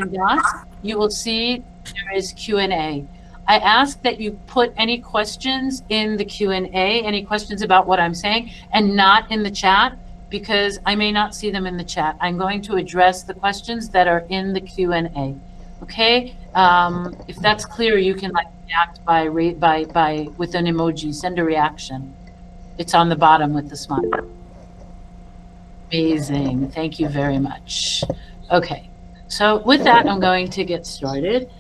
dots, you will see there is Q&A. I ask that you put any questions in the Q&A, any questions about what I'm saying, and not in the chat, because I may not see them in the chat. I'm going to address the questions that are in the Q&A. Okay? If that's clear, you can like react by with an emoji, send a reaction. It's on the bottom with the smile. Amazing. Thank you very much. Okay. So with that, I'm going to get started.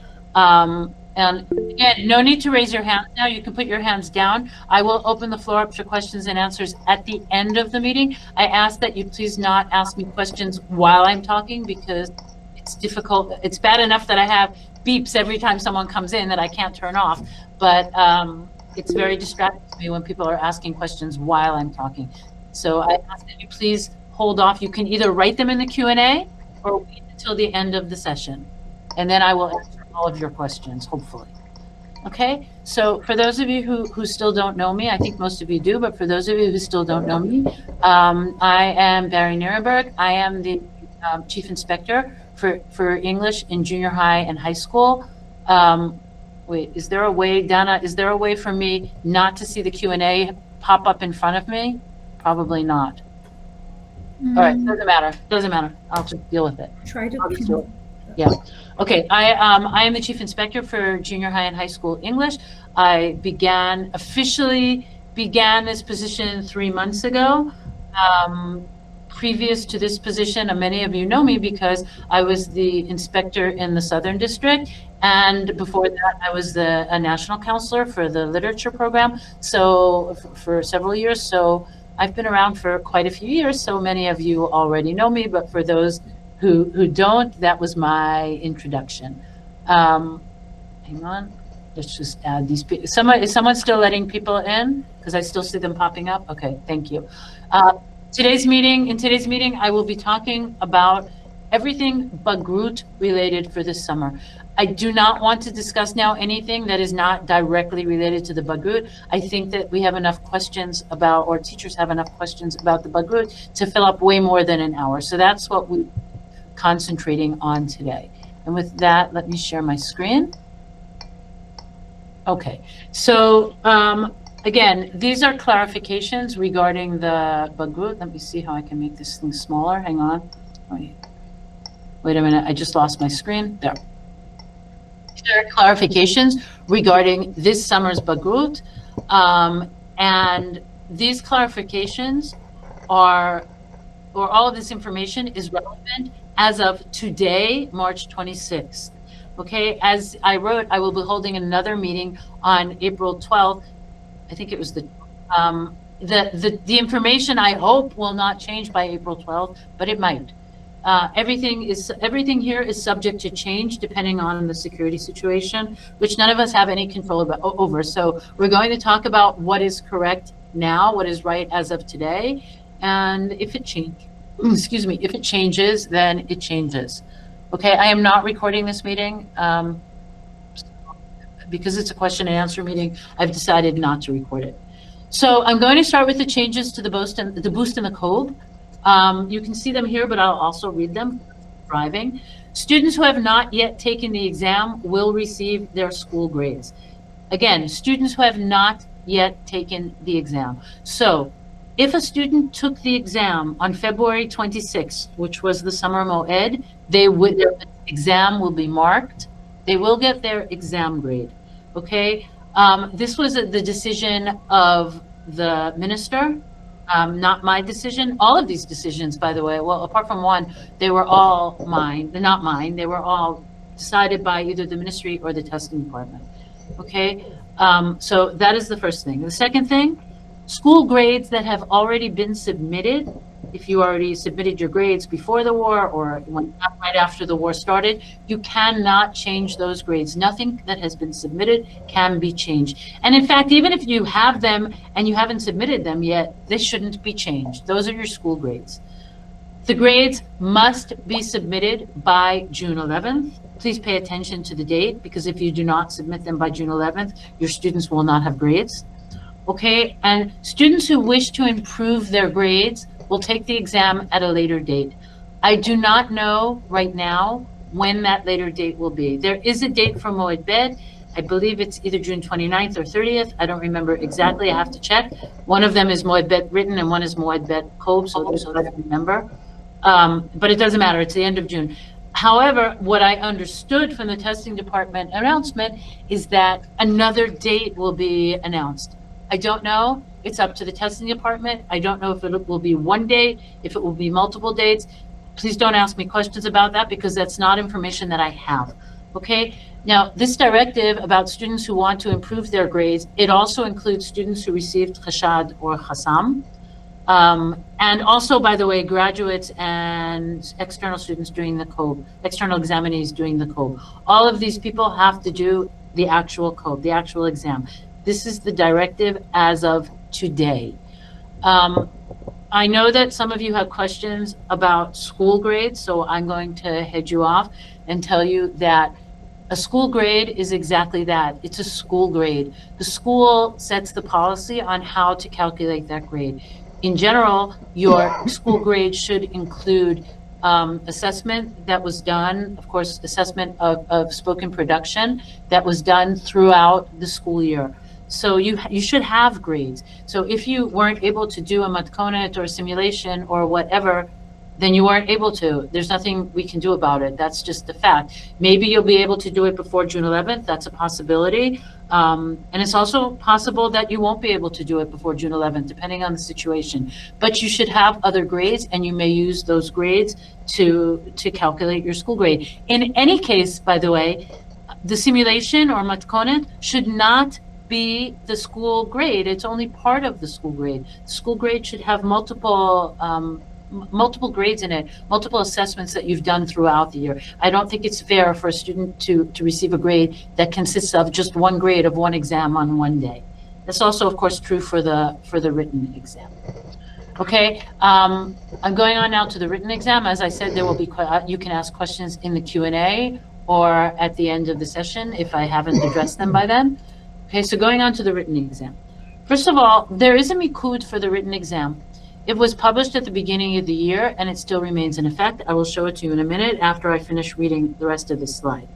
And again, no need to raise your hands now. You can put your hands down. I will open the floor up to questions and answers at the end of the meeting. I ask that you please not ask me questions while I'm talking, because it's difficult. It's bad enough that I have beeps every time someone comes in that I can't turn off, but it's very distracting to me when people are asking questions while I'm talking. So I ask that you please hold off. You can either write them in the Q&A or wait until the end of the session, and then I will answer all of your questions, hopefully. Okay, so for those of you who still don't know me, I think most of you do, but for those of you who still don't know me, I am Bari Nirenberg. I am the Chief Inspector for English in junior high and high school. Wait, is there a way, Dana, is there a way for me not to see the Q&A pop up in front of me? Probably not. All right, doesn't matter. I'll just deal with it. Try to. Yeah. Okay. I am the Chief Inspector for junior high and high school English. I officially began this position 3 months ago. Previous to this position, many of you know me because I was the inspector in the Southern District, and before that, I was a national counselor for the literature program. So for several years. So I've been around for quite a few years. So many of you already know me, but for those who don't, that was my introduction. Hang on, let's just add these people. Is someone still letting people in? Because I still see them popping up. Okay, thank you. In today's meeting, I will be talking about everything Bagrut related for this summer. I do not want to discuss now anything that is not directly related to the Bagrut. I think that we have enough questions about, or teachers have enough questions about the Bagrut to fill up way more than an hour. So that's what we're concentrating on today. And with that, let me share my screen. Okay, so again, these are clarifications regarding the Bagrut. Let me see how I can make this thing smaller. Hang on. Wait a minute, I just lost my screen. There. There are clarifications regarding this summer's Bagrut, and these clarifications are, or all of this information is relevant as of today, March 26th. Okay, as I wrote, I will be holding another meeting on April 12th. I think it was the information I hope will not change by April 12th, but it might. Everything here is subject to change depending on the security situation, which none of us have any control over. So we're going to talk about what is correct now, what is right as of today, and if it if it changes, then it changes. Okay, I am not recording this meeting because it's a question and answer meeting. I've decided not to record it. So I'm going to start with the changes to the boost and the code. You can see them here, but I'll also read them. Driving. Students who have not yet taken the exam will receive their school grades. Again, students who have not yet taken the exam. So if a student took the exam on February 26th, which was the summer Moed, their exam will be marked. They will get their exam grade. Okay. This was the decision of the minister. Not my decision. All of these decisions, by the way, well, apart from one, they were all mine. They're not mine. They were all decided by either the ministry or the testing department. Okay, so that is the first thing. The second thing, school grades that have already been submitted, if you already submitted your grades before the war or right after the war started, you cannot change those grades. Nothing that has been submitted can be changed. And in fact, even if you have them and you haven't submitted them yet, they shouldn't be changed. Those are your school grades. The grades must be submitted by June 11th. Please pay attention to the date, because if you do not submit them by June 11th, your students will not have grades. Okay, and students who wish to improve their grades will take the exam at a later date. I do not know right now when that later date will be. There is a date for Moed Bet. I believe it's either June 29th or 30th. I don't remember exactly. I have to check. One of them is Moed Bet written and one is Moed Bet Kob, so I don't remember. But it doesn't matter. It's the end of June. However, what I understood from the testing department announcement is that another date will be announced. I don't know. It's up to the testing department. I don't know if it will be one date, if it will be multiple dates. Please don't ask me questions about that because that's not information that I have. Okay? Now, this directive about students who want to improve their grades, it also includes students who received Chashad or Chassam. And also, by the way, graduates and external students doing the COBE, external examinees doing the COBE. All of these people have to do the actual COBE, the actual exam. This is the directive as of today. I know that some of you have questions about school grades, so I'm going to head you off and tell you that a school grade is exactly that. It's a school grade. The school sets the policy on how to calculate that grade. In general, your school grade should include assessment that was done, of course, assessment of spoken production that was done throughout the school year. So you should have grades. So if you weren't able to do a matkonet or a simulation or whatever, then you weren't able to. There's nothing we can do about it. That's just the fact. Maybe you'll be able to do it before June 11th. That's a possibility. And it's also possible that you won't be able to do it before June 11th, depending on the situation. But you should have other grades, and you may use those grades to calculate your school grade. In any case, by the way, the simulation or matkonet should not be the school grade. It's only part of the school grade. The school grade should have multiple grades in it, multiple assessments that you've done throughout the year. I don't think it's fair for a student to receive a grade that consists of just one grade of one exam on one day. That's also, of course, true for the written exam. Okay, I'm going on now to the written exam. As I said, there will be, you can ask questions in the Q&A or at the end of the session if I haven't addressed them by then. Okay, so going on to the written exam. First of all, there is a mikud for the written exam. It was published at the beginning of the year and it still remains in effect. I will show it to you in a minute after I finish reading the rest of this slide.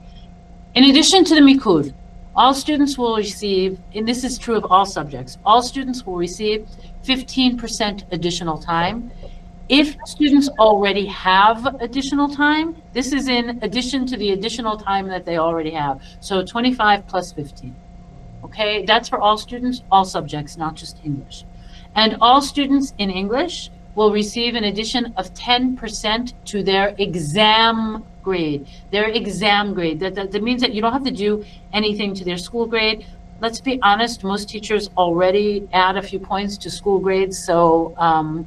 In addition to the mikud, all students will receive, and this is true of all subjects, all students will receive 15% additional time. If students already have additional time, this is in addition to the additional time that they already have. So 25 plus 15. Okay, that's for all students, all subjects, not just English. And all students in English will receive an addition of 10% to their exam grade. Their exam grade. That means that you don't have to do anything to their school grade. Let's be honest, most teachers already add a few points to school grades, so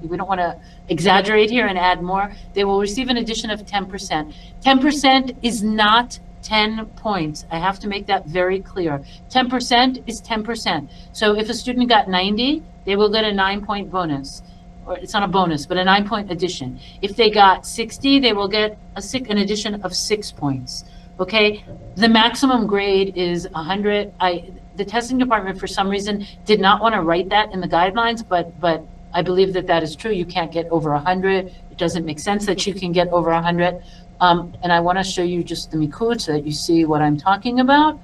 we don't want to exaggerate here and add more. They will receive an addition of 10%. 10% is not 10 points. I have to make that very clear. 10% is 10%. So if a student got 90, they will get a 9-point bonus. Or it's not a bonus, but a 9-point addition. If they got 60, they will get an addition of 6 points. Okay, the maximum grade is 100. The testing department, for some reason, did not want to write that in the guidelines, but I believe that is true. You can't get over 100. It doesn't make sense that you can get over 100. And I want to show you just the mikud so that you see what I'm talking about.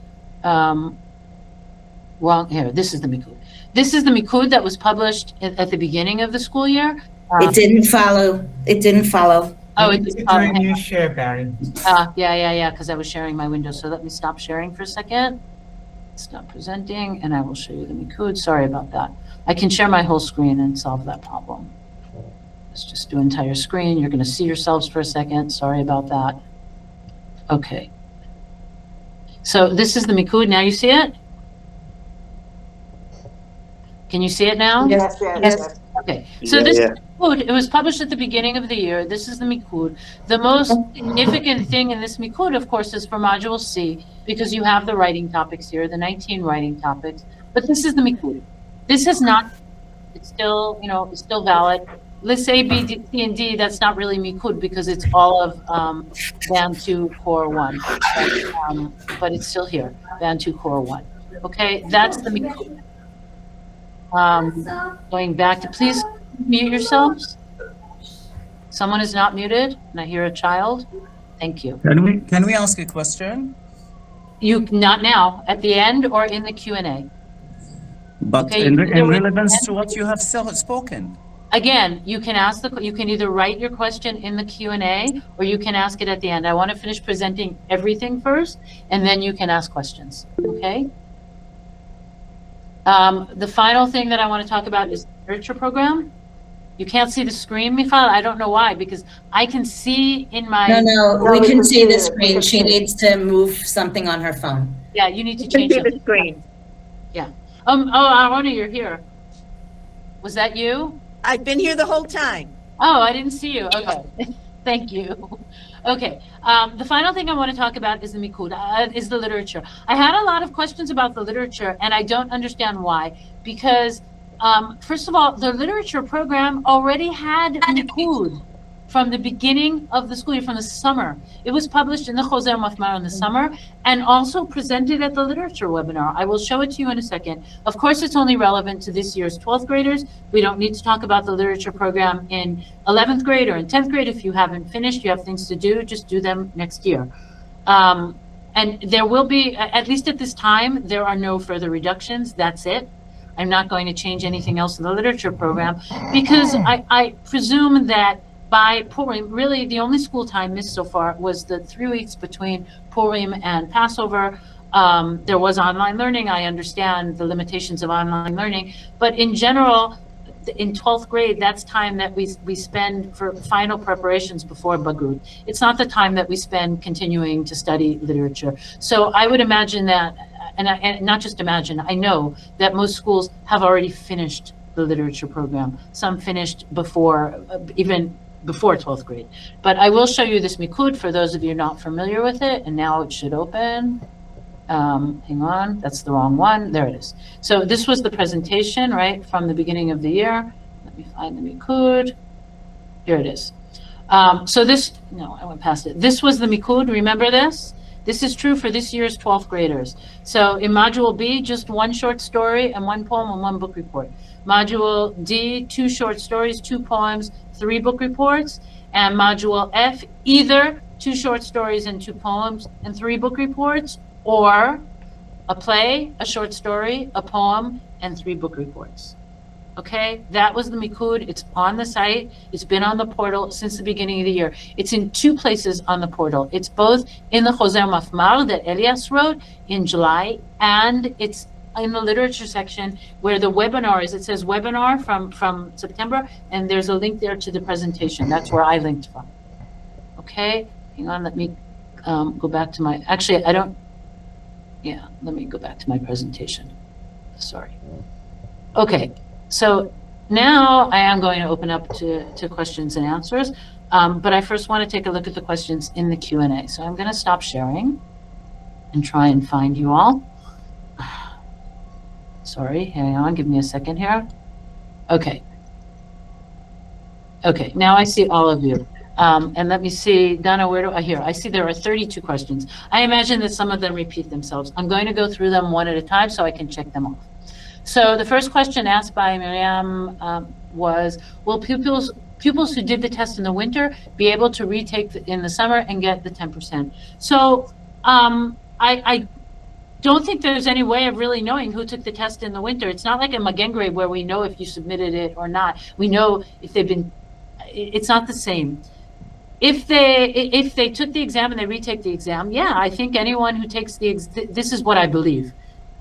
Well, here, this is the mikud. This is the mikud that was published at the beginning of the school year. It didn't follow. It didn't follow. Oh, it didn't follow. You share, Bari. Yeah, because I was sharing my window. So let me stop sharing for a second. Stop presenting, and I will show you the mikud. Sorry about that. I can share my whole screen and solve that problem. Let's just do entire screen. You're going to see yourselves for a second. Sorry about that. Okay. So this is the mikud. Now you see it? Can you see it now? Yes. Okay. So this is the mikud. It was published at the beginning of the year. This is the mikud. The most significant thing in this mikud, of course, is for Module C, because you have the writing topics here, the 19 writing topics. But this is the mikud. This has not, it's still, it's still valid. List A, B, D, C, and D, that's not really mikud because it's all of Band 2, Core 1. But it's still here, Band 2, Core 1. Okay, that's the mikud. Going back to, please mute yourselves. Someone is not muted, and I hear a child. Thank you. Can we ask a question? You, not now, at the end or in the Q&A. But Okay, in you can do it relevance at the to what you have spoken. Again, you can ask you can either write your question in the Q&A or you can ask it at the end. I want to finish presenting everything first, and then you can ask questions, okay? The final thing that I want to talk about is the literature program. You can't see the screen, Michal. I don't know why, because I can see in my... No, we can see the screen. She needs to move something on her phone. Yeah, you need to change see the something. screen. Yeah. Oh, Arona, you're here. Was that you? I've been here the whole time. Oh, I didn't see you. Okay. Thank you. Okay. The final thing I want to talk about is the Mikud, is the literature. I had a lot of questions about the literature, and I don't understand why. Because, first of all, the literature program already had Mikud from the beginning of the school year, from the summer. It was published in the Choser Mafmar in the summer and also presented at the literature webinar. I will show it to you in a second. Of course, it's only relevant to this year's 12th graders. We don't need to talk about the literature program in 11th grade or in 10th grade. If you haven't finished, you have things to do, just do them next year. And there will be, at least at this time, there are no further reductions. That's it. I'm not going to change anything else in the literature program because I presume that by Purim, really the only school time missed so far was the 3 weeks between Purim and Passover. There was online learning. I understand the limitations of online learning, but in general, in 12th grade, that's time that we spend for final preparations before Bagrut. It's not the time that we spend continuing to study literature. So I would imagine that, and not just imagine, I know that most schools have already finished the literature program. Some finished before, even before 12th grade. But I will show you this Mikud for those of you not familiar with it, and now it should open. Hang on, that's the wrong one. There it is. So this was the presentation, right, from the beginning of the year. Let me find the Mikud. Here it is. So this, no, I went past it. This was the Mikud, remember this? This is true for this year's 12th graders. So in Module B, just 1 short story and 1 poem and 1 book report. Module D, 2 short stories, 2 poems, 3 book reports. And Module F, either 2 short stories and 2 poems and 3 book reports, or a play, a short story, a poem, and 3 book reports. Okay, that was the Mikud. It's on the site. It's been on the portal since the beginning of the year. It's in 2 places on the portal. It's both in the Choser Mafmar that Elias wrote in July, and it's in the literature section where the webinar is. It says webinar from September, and there's a link there to the presentation. That's where I linked from. Okay, hang on, let me go back to my, actually, I don't, yeah, let me go back to my presentation. Sorry. Okay. So now I am going to open up to questions and answers, but I first want to take a look at the questions in the Q&A. So I'm going to stop sharing and try and find you all. Sorry, hang on, give me a second here. Okay. Okay, now I see all of you. And let me see, Donna, where do I hear? I see there are 32 questions. I imagine that some of them repeat themselves. I'm going to go through them one at a time so I can check them off. So the first question asked by Miriam was, will pupils who did the test in the winter be able to retake in the summer and get the 10%? So I don't think there's any way of really knowing who took the test in the winter. It's not like a Magen grade where we know if you submitted it or not. We know if they've been, it's not the same. If they took the exam and they retake the exam, yeah, I think anyone who takes this is what I believe.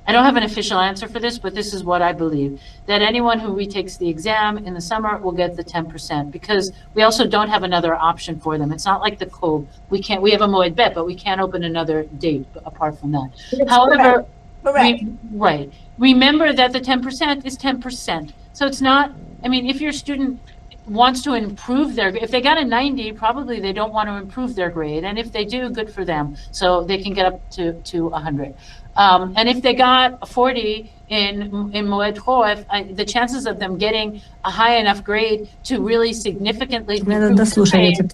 I don't have an official answer for this, but this is what I believe, that anyone who retakes the exam in the summer will get the 10%, because we also don't have another option for them. It's not like the code. We have a moed bet, but we can't open another date apart from that. That's However, correct. Right. Remember that the 10% is 10%. So it's not, I mean, if your student wants to improve their, if they got a 90, probably they don't want to improve their grade. And if they do, good for them. So they can get up to 100. And if they got a 40 in Moed Choef, the chances of them getting a high enough grade to really significantly improve their grade.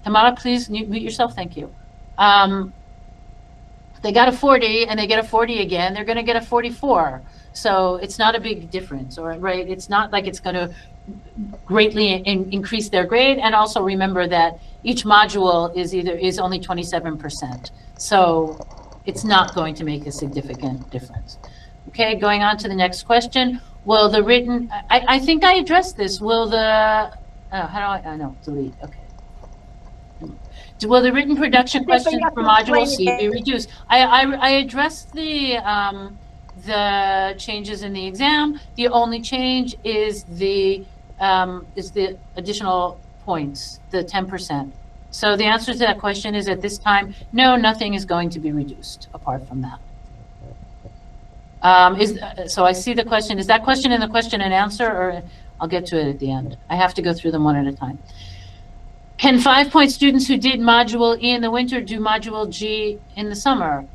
Tamara, please mute yourself. Thank you. The they got a 40 and they get a 40 again, they're going to get a 44. So it's not a big difference, or right? It's not like it's going to greatly increase their grade. And also remember that each module is only 27%. So it's not going to make a significant difference. Okay, going on to the next question. Will the written, I think I addressed this. Will the, how do I know, delete, okay. Will the written production questions for module C be reduced? I addressed the changes in the exam. The only change is the additional points, the 10%. So the answer to that question is at this time, no, nothing is going to be reduced apart from that. So I see the question. Is that question in the question and answer, or I'll get to it at the end? I have to go through them one at a time. Can 5-point students who did module E in the winter do module G in the summer?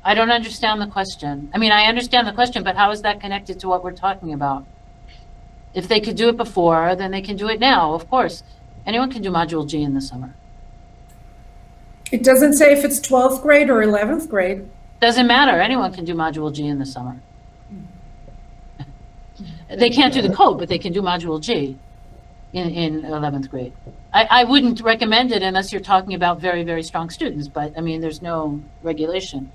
I don't understand the question. I mean, I understand the question, but how is that connected to what we're talking about? If they could do it before, then they can do it now, of course. Anyone can do module G in the summer. It doesn't say if it's 12th grade or 11th grade. Doesn't matter. Anyone can do module G in the summer. They can't do the code, but they can do module G in 11th grade. I wouldn't recommend it unless you're talking about very, very strong students, but I mean, there's no regulation.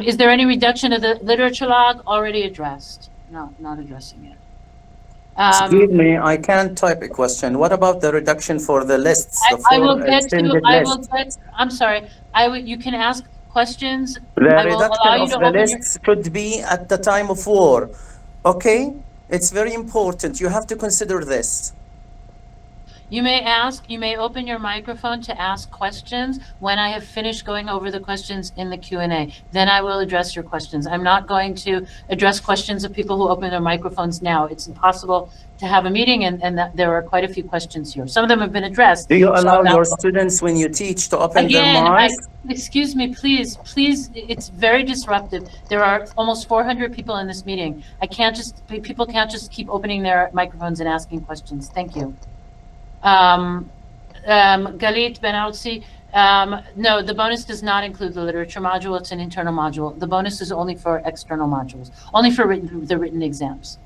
Is there any reduction of the literature log? Already addressed. No, not addressing it. Excuse me, I can't type a question. What about the reduction for the lists? I will get to, I'm sorry, you can ask questions. The reduction of the lists could be at the time of war. Okay? It's very important. You have to consider this. You may open your microphone to ask questions when I have finished going over the questions in the Q&A. Then I will address your questions. I'm not going to address questions of people who open their microphones now. It's impossible to have a meeting, and that there are quite a few questions here. Some of them have been addressed. Do you allow your students when you teach to open their mics? Excuse me, please, it's very disruptive. There are almost 400 people in this meeting. People can't just keep opening their microphones and asking questions. Thank you. Galit Benalsi, no, the bonus does not include the literature module. It's an internal module. The bonus is only for external modules, only for the written exams.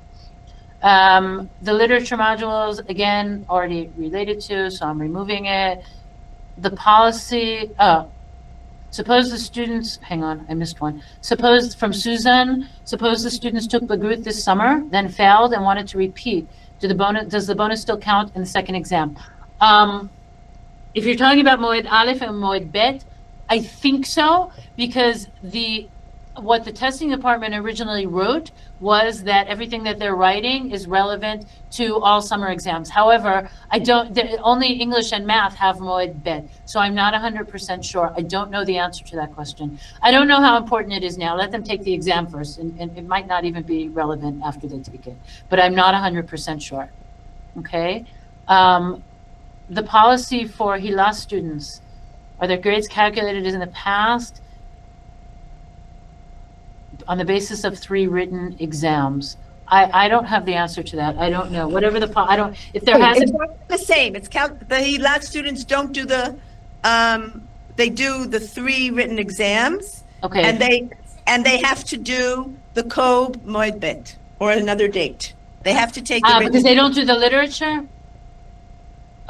The literature modules, again, already related to, so I'm removing it. The policy, suppose the students, hang on, I missed one. Suppose from Susan, suppose the students took Bagrut this summer, then failed and wanted to repeat. Does the bonus still count in the second exam? If you're talking about Moed Aleph and Moed Bet, I think so, because what the testing department originally wrote was that everything that they're writing is relevant to all summer exams. However, only English and math have Moed Bet, so I'm not 100% sure. I don't know the answer to that question. I don't know how important it is now. Let them take the exam first, and it might not even be relevant after they take it, but I'm not 100% sure. Okay. The policy for Hila students, are their grades calculated as in the past on the basis of 3 written exams? I don't have the answer to that. I don't know. Whatever the, if there hasn't. It's the same. It's the last students don't do the, they do the 3 written exams. Okay. And they have to do the Kob Moed Bet, or another date. They have to take the because they don't do the literature?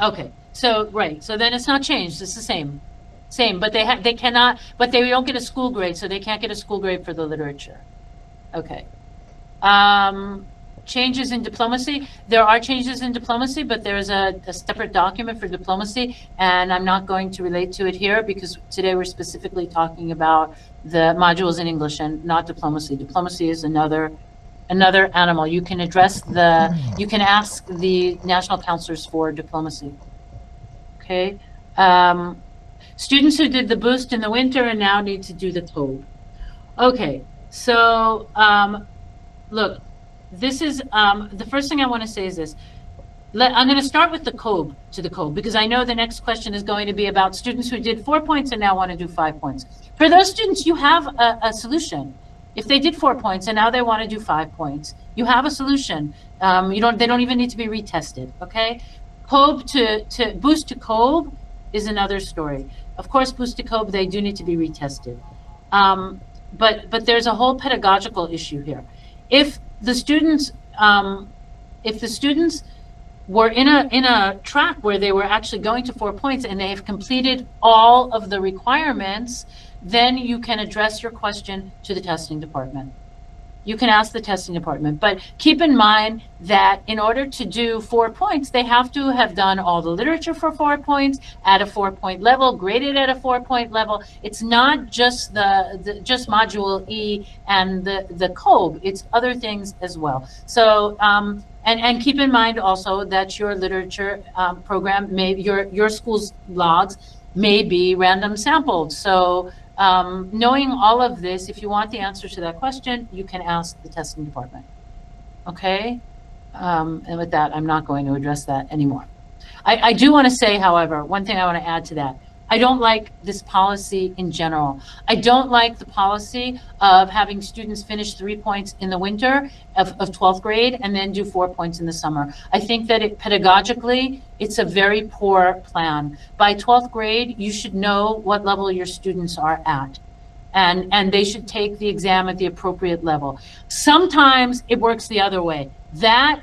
Okay, so, right, so then it's not changed, it's the same, but they cannot, but they don't get a school grade, so they can't get a school grade for the literature. Okay. Changes in diplomacy, there are changes in diplomacy, but there's a separate document for diplomacy, and I'm not going to relate to it here because today we're specifically talking about the modules in English and not diplomacy. Diplomacy is another animal. You can you can ask the national counselors for diplomacy. Okay. Students who did the boost in the winter and now need to do the code. Okay, so look, this is the first thing I want to say is this. I'm going to start with the code because I know the next question is going to be about students who did 4 points and now want to do 5 points. For those students, you have a solution. If they did 4 points and now they want to do 5 points, you have a solution. They don't even need to be retested, okay? Kobe to boost to Kobe is another story. Of course, boost to Kobe, they do need to be retested. But there's a whole pedagogical issue here. If the students were in a track where they were actually going to 4 points and they have completed all of the requirements, then you can address your question to the testing department. You can ask the testing department, but keep in mind that in order to do 4 points, they have to have done all the literature for 4 points at a 4-point level, graded at a 4-point level. It's not just just module E and the COBE, it's other things as well. So, and keep in mind also that your literature program your school's logs may be random sampled. So, knowing all of this, if you want the answer to that question, you can ask the testing department. Okay? And with that, I'm not going to address that anymore. I do want to say, however, one thing I want to add to that. I don't like this policy in general. I don't like the policy of having students finish 3 points in the winter of 12th grade and then do 4 points in the summer. I think that pedagogically, it's a very poor plan. By 12th grade, you should know what level your students are at. And they should take the exam at the appropriate level. Sometimes it works the other way. That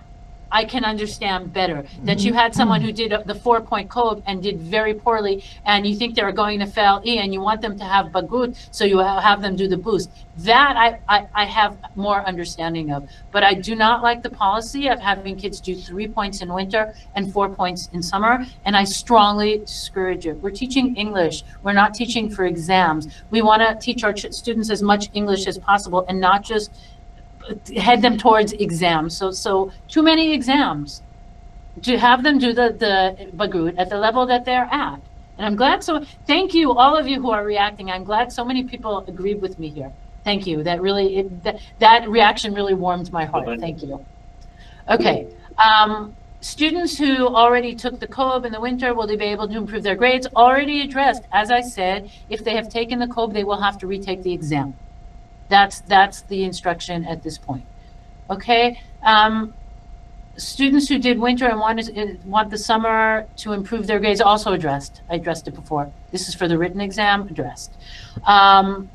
I can understand better, that you had someone who did the 4-point COBE and did very poorly, and you think they're going to fail E, and you want them to have Bagrut, so you have them do the boost. That I have more understanding of. But I do not like the policy of having kids do 3 points in winter and 4 points in summer, and I strongly discourage it. We're teaching English. We're not teaching for exams. We want to teach our students as much English as possible and not just head them towards exams. So too many exams. To have them do the Bagrut at the level that they're at. And I'm glad, so thank you, all of you who are reacting. I'm glad so many people agreed with me here. Thank you. That really, that reaction really warmed my heart. Thank you. Okay. Students who already took the COBE in the winter, will they be able to improve their grades? Already addressed. As I said, if they have taken the COBE, they will have to retake the exam. That's the instruction at this point. Okay. Students who did winter and want the summer to improve their grades, also addressed. I addressed it before. This is for the written exam, addressed.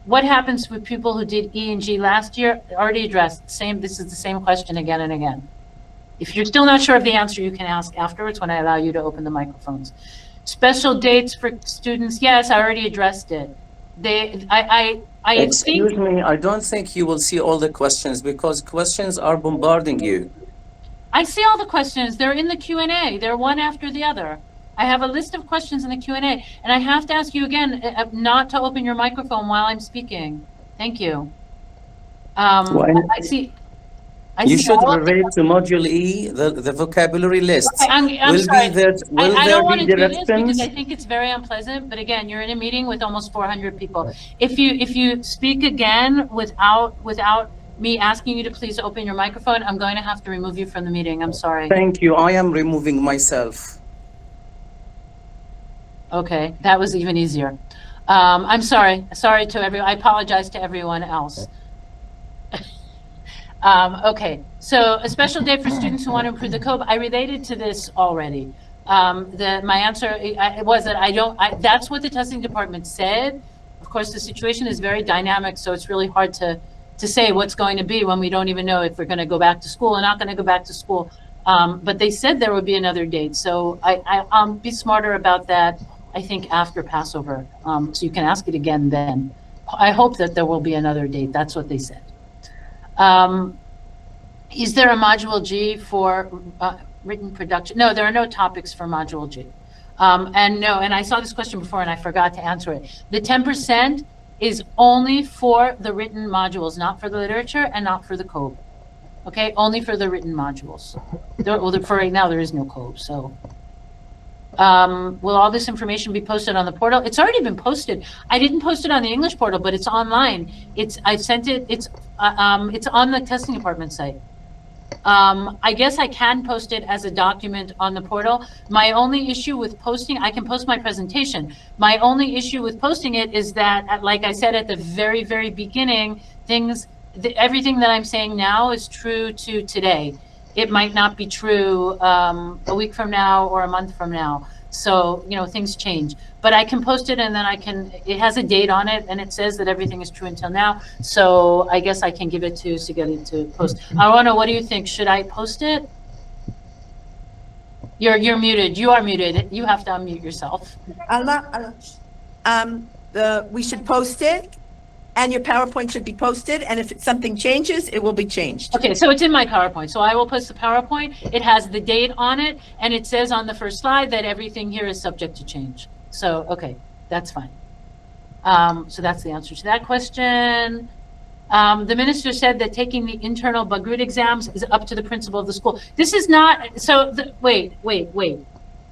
What happens with people who did E and G last year? Already addressed. This is the same question again and again. If you're still not sure of the answer, you can ask afterwards when I allow you to open the microphones. Special dates for students. Yes, I already addressed it. Excuse me, I don't think you will see all the questions because questions are bombarding you. I see all the questions. They're in the Q&A. They're one after the other. I have a list of questions in the Q&A, and I have to ask you again not to open your microphone while I'm speaking. Thank you. I see. You should relate to Module E, the vocabulary lists. Okay, I'm sorry. I don't want to do this because response? I think it's very unpleasant. But again, you're in a meeting with almost 400 people. If you speak again without me asking you to please open your microphone, I'm going to have to remove you from the meeting. I'm sorry. Thank you. I am removing myself. Okay, that was even easier. I'm sorry. Sorry to everyone. I apologize to everyone else. Okay, so a special day for students who want to improve the COBE. I related to this already. My answer was that that's what the testing department said. Of course, the situation is very dynamic, so it's really hard to say what's going to be when we don't even know if we're going to go back to school or not going to go back to school. But they said there would be another date, so I'll be smarter about that, I think, after Passover. So you can ask it again then. I hope that there will be another date. That's what they said. Is there a module G for written production? No, there are no topics for module G. And I saw this question before and I forgot to answer it. The 10% is only for the written modules, not for the literature and not for the COBE. Okay, only for the written modules. For right now, there is no COBE, so. Will all this information be posted on the portal? It's already been posted. I didn't post it on the English portal, but it's online. I sent it. It's on the testing department site. I guess I can post it as a document on the portal. My only issue with posting, I can post my presentation. My only issue with posting it is that, like I said at the very, very beginning, everything that I'm saying now is true to today. It might not be true a week from now or a month from now. So, things change. but I can post it and then it has a date on it and it says that everything is true until now. So I guess I can give it to Sigeli to post. Arona, what do you think? Should I post it? You're muted. You are muted. You have to unmute yourself. We should post it, and your PowerPoint should be posted, and if something changes, it will be changed. Okay, so it's in my PowerPoint. So I will post the PowerPoint. It has the date on it, and it says on the first slide that everything here is subject to change. So, okay, that's fine. So that's the answer to that question. The minister said that taking the internal Bagrut exams is up to the principal of the school. This is not, so, wait.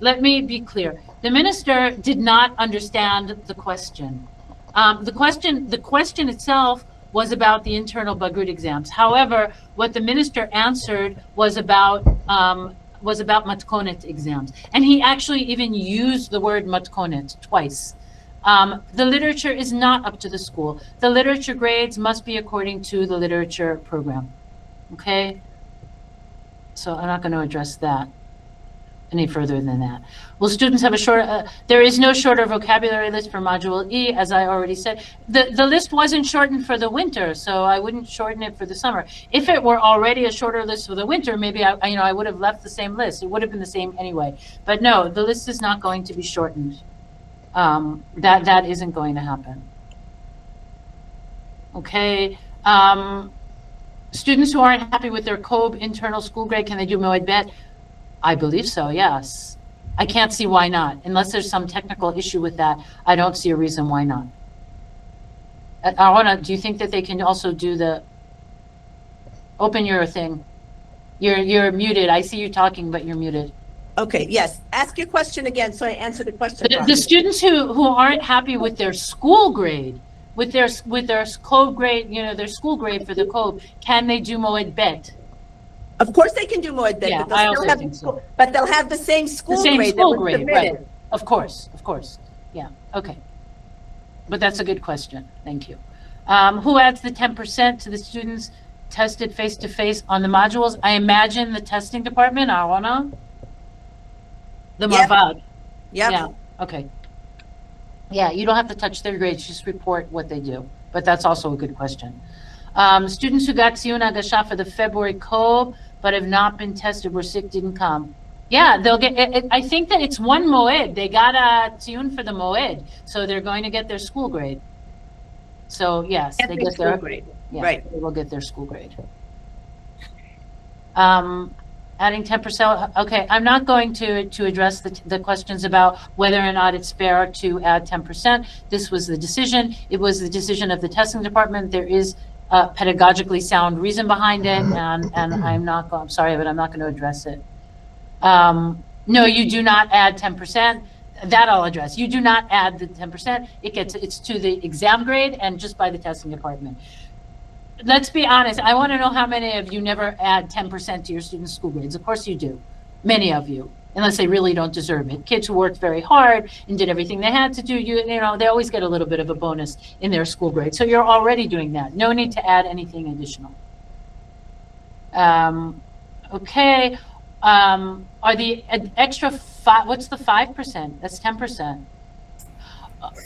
Let me be clear. The minister did not understand the question. The question itself was about the internal Bagrut exams. However, what the minister answered was about matkonet exams. And he actually even used the word matkonet twice. The literature is not up to the school. The literature grades must be according to the literature program. Okay? So I'm not going to address that any further than that. Will students have a short, there is no shorter vocabulary list for Module E, as I already said. The list wasn't shortened for the winter, so I wouldn't shorten it for the summer. If it were already a shorter list for the winter, maybe I would have left the same list. It would have been the same anyway. But no, the list is not going to be shortened. That isn't going to happen. Okay. Students who aren't happy with their COBE internal school grade, can they do Moed Bet? I believe so, yes. I can't see why not. Unless there's some technical issue with that, I don't see a reason why not. Arona, do you think that they can also do the, open your thing. You're muted. I see you talking, but you're muted. Okay, yes. Ask your question again, so I answer the question. The students who aren't happy with their school grade, with their COBE grade, their school grade for the COBE, can they do Moed Bet? Of course they can do more than Yeah, that, I also think so. but they'll have the same school The same grade that school was grade, submitted. right. Of course. Yeah, okay. But that's a good question. Thank you. Who adds the 10% to the students tested face-to-face on the modules? I imagine the testing department, Arona? The Yep. Mavad. Yep. Yeah, okay. Yeah, you don't have to touch their grades, just report what they do. But that's also a good question. Students who got Tziyun Hagasha for the February COBE, but have not been tested, were sick, didn't come. Yeah, they'll get, I think that it's one Moed. They got a Tziyun for the Moed, so they're going to get their school grade. So yes, they get their grade. Yeah, Right. they will get their school grade. Adding 10%, okay, I'm not going to address the questions about whether or not it's fair to add 10%. This was the decision. It was the decision of the testing department. There is a pedagogically sound reason behind it, and I'm sorry, but I'm not going to address it. No, you do not add 10%. That I'll address. You do not add the 10%. It's to the exam grade and just by the testing department. Let's be honest. I want to know how many of you never add 10% to your students' school grades. Of course you do. Many of you, unless they really don't deserve it. Kids who worked very hard and did everything they had to do, they always get a little bit of a bonus in their school grade. So you're already doing that. No need to add anything additional. Okay. Are the extra what's the 5%? That's 10%.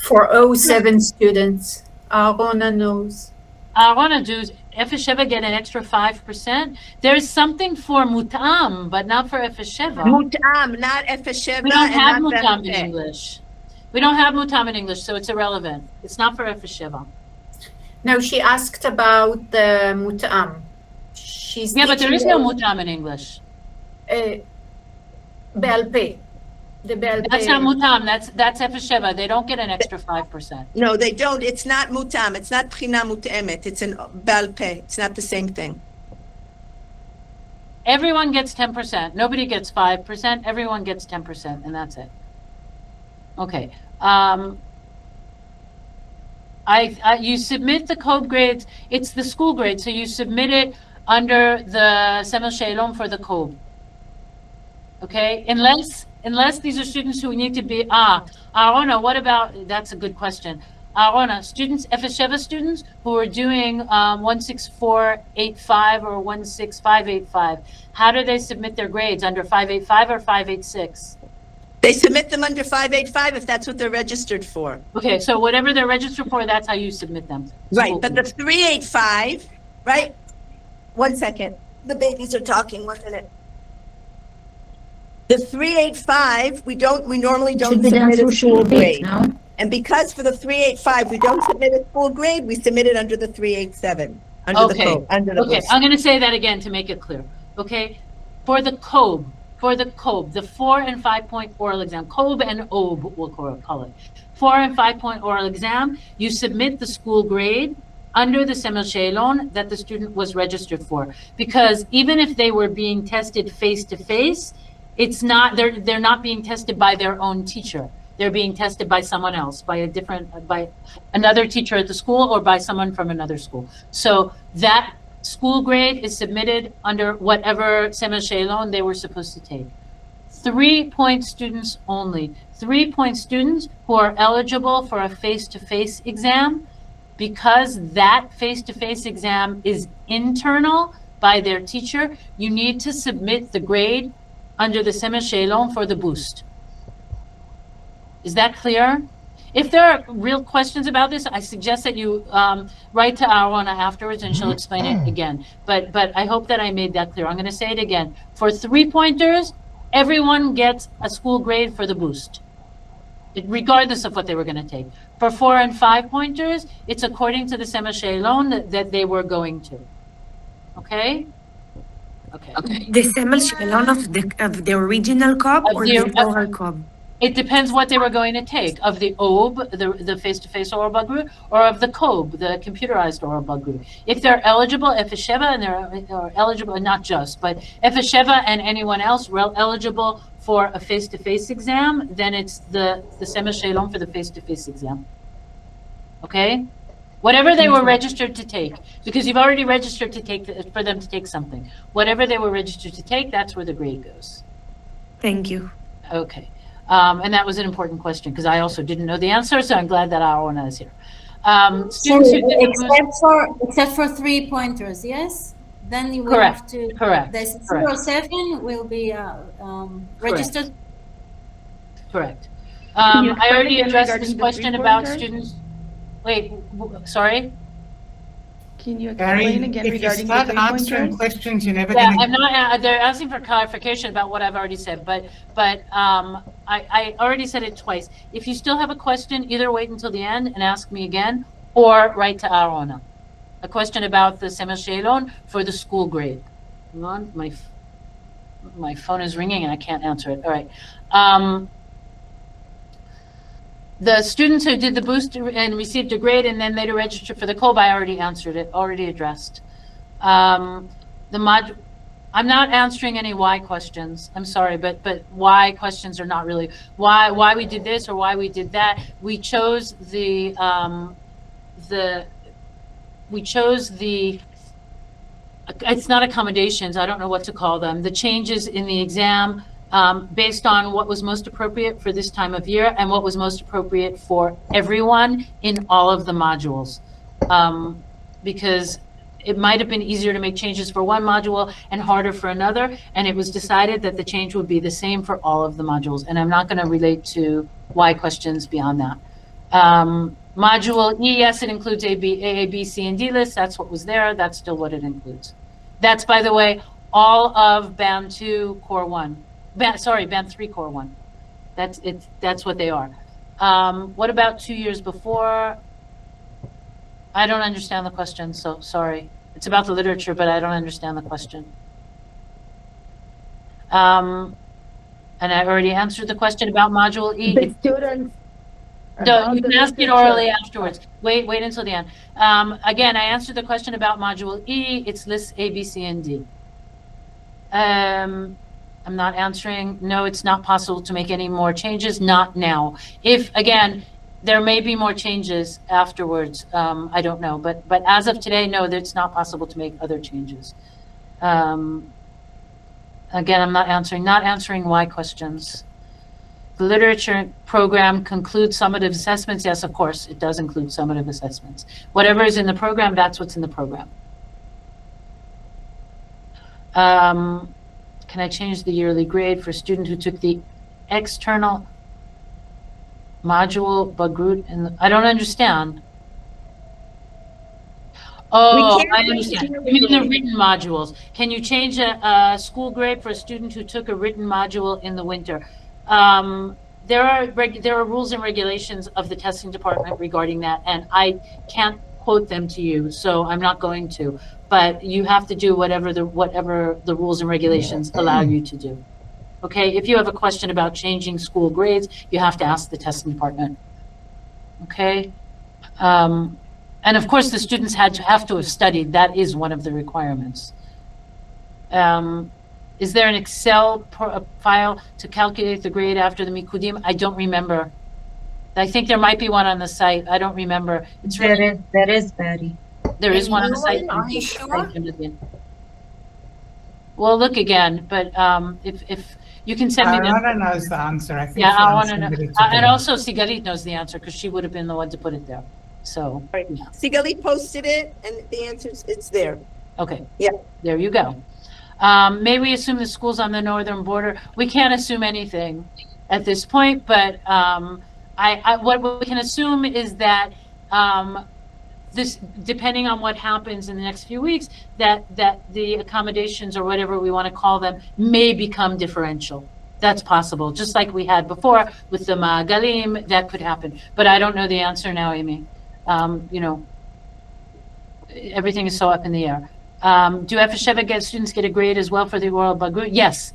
For 07 students, Arona knows. I want to do F7 get an extra 5%. There's something for Mutam, but not for F7. Mutam, not F7. We don't have Mutam in Belpe. English. We don't have Mutam in English, so it's irrelevant. It's not for F7. No, she asked about the Mutam. Yeah, but there is no Mutam in English. Belpe. The Belpe. That's not Mutam. That's F7. They don't get an extra 5%. No, they don't. It's not Mutam. It's not Bchina Mutemet. It's an Belpe. It's not the same thing. Everyone gets 10%. Nobody gets 5%. Everyone gets 10%, and that's it. Okay. You submit the COBE grades. It's the school grade, so you submit it under the Semel Shalom for the COBE. Okay, unless these are students who need to be, Arona, what about, that's a good question. Arona, students, F7 students who are doing 16485 or 16585, how do they submit their grades, under 585 or 586? They submit them under 585 if that's what they're registered for. Okay, so whatever they're registered for, that's how you submit them. Right, but the 385, right? 1 second. The babies are talking, 1 minute. The 385, we normally don't submit a school grade. And because for the 385, we don't submit a school grade, we submit it under the 387, under the code, under the Okay, list. I'm going to say that again to make it clear. Okay, for the COBE, the 4 and 5 point oral exam, COBE and OBE, we'll call it. 4 and 5 point oral exam, you submit the school grade under the semi-shalon that the student was registered for. Because even if they were being tested face to face, it's not, they're not being tested by their own teacher. They're being tested by someone else, by another teacher at the school or by someone from another school. So that school grade is submitted under whatever semi-shalon they were supposed to take. 3-point students only. 3-point students who are eligible for a face-to-face exam, because that face-to-face exam is internal by their teacher, you need to submit the grade under the semi-shalon for the boost. Is that clear? If there are real questions about this, I suggest that you write to Arwana afterwards and she'll explain it again. But I hope that I made that clear. I'm going to say it again. For 3-pointers, everyone gets a school grade for the boost, regardless of what they were going to take. For 4 and 5-pointers, it's according to the semi-shalon that they were going to. Okay? Okay. The semi-shalon of the original COB Of or the- the oral COB? It depends what they were going to take, of the OBE, the face-to-face oral Bagrut, or of the COBE, the computerized oral Bagrut. If they're eligible, F7, and they're eligible, not just, but F7 and anyone else eligible for a face-to-face exam, then it's the semi-shalon for the face-to-face exam. Okay? Whatever they were registered to take, because you've already registered to take, for them to take something. Whatever they were registered to take, that's where the grade goes. Thank you. Okay. And that was an important question because I also didn't know the answer, so I'm glad that Arwana is here. Students who did Except for 3-pointers, yes? Then you will Correct, have to. correct, The correct. 07 will be registered. Correct. Can you I explain already again addressed regarding this the question about 3-pointers? students. Wait, sorry? Can you Barry, explain again if you regarding the start answering 3-pointers? questions, you're never Yeah, going I'm to. not, they're asking for clarification about what I've already said, but I already said it twice. If you still have a question, either wait until the end and ask me again, or write to Arona. A question about the semi-shalon for the school grade. Hang on, my phone is ringing and I can't answer it. All right. The students who did the boost and received a grade and then later registered for the COBE, I already answered it, already addressed. I'm not answering any why questions. I'm sorry, but why questions are not really why we did this or why we did that. We chose the it's not accommodations. I don't know what to call them. The changes in the exam based on what was most appropriate for this time of year and what was most appropriate for everyone in all of the modules. Because it might have been easier to make changes for one module and harder for another, and it was decided that the change would be the same for all of the modules. And I'm not going to relate to why questions beyond that. Module E, yes, it includes A, B, C, and D lists. That's what was there. That's still what it includes. That's, by the way, all of Band 2, Core 1. Band 3, Core 1. That's what they are. What about 2 years before? I don't understand the question, so sorry. It's about the literature, but I don't understand the question. And I already answered the question about Module E. The students. No, you can ask it orally afterwards. Wait until the end. Again, I answered the question about Module E. It's lists A, B, C, and D. I'm not answering. No, it's not possible to make any more changes. Not now. If, again, there may be more changes afterwards. I don't know. But as of today, no, it's not possible to make other changes. Again, I'm not answering why questions. The literature program concludes summative assessments. Yes, of course, it does include summative assessments. Whatever is in the program, that's what's in the program. Can I change the yearly grade for a student who took the external module Bagrut, and I don't understand. Oh, can't I change understand. the You mean the grade. written modules. Can you change a school grade for a student who took a written module in the winter? There are rules and regulations of the testing department regarding that, and I can't quote them to you, so I'm not going to. But you have to do whatever the rules and regulations allow you to do. Okay, if you have a question about changing school grades, you have to ask the testing department. Okay. And of course, the students have to have studied. That is one of the requirements. Is there an Excel file to calculate the grade after the Mikudim? I don't remember. I think there might be one on the site. I don't remember. It's really, There is, Bari. there is one on the site. Are you sure? Well, look again, but if you can send me the. Arona knows the answer. I think Yeah, she I want to know. submitted to And them. also Sigalit knows the answer because she would have been the one to put it there. So, Right. yeah. Sigali posted it, and the answer is, it's there. Okay. Yeah. There you go. May we assume the schools on the northern border? We can't assume anything at this point, but what we can assume is that this, depending on what happens in the next few weeks, that the accommodations or whatever we want to call them may become differential. That's possible, just like we had before with the Magalim, that could happen. But I don't know the answer now, Amy. You know, everything is so up in the air. Do F7 students get a grade as well for the oral Bagrut? Yes,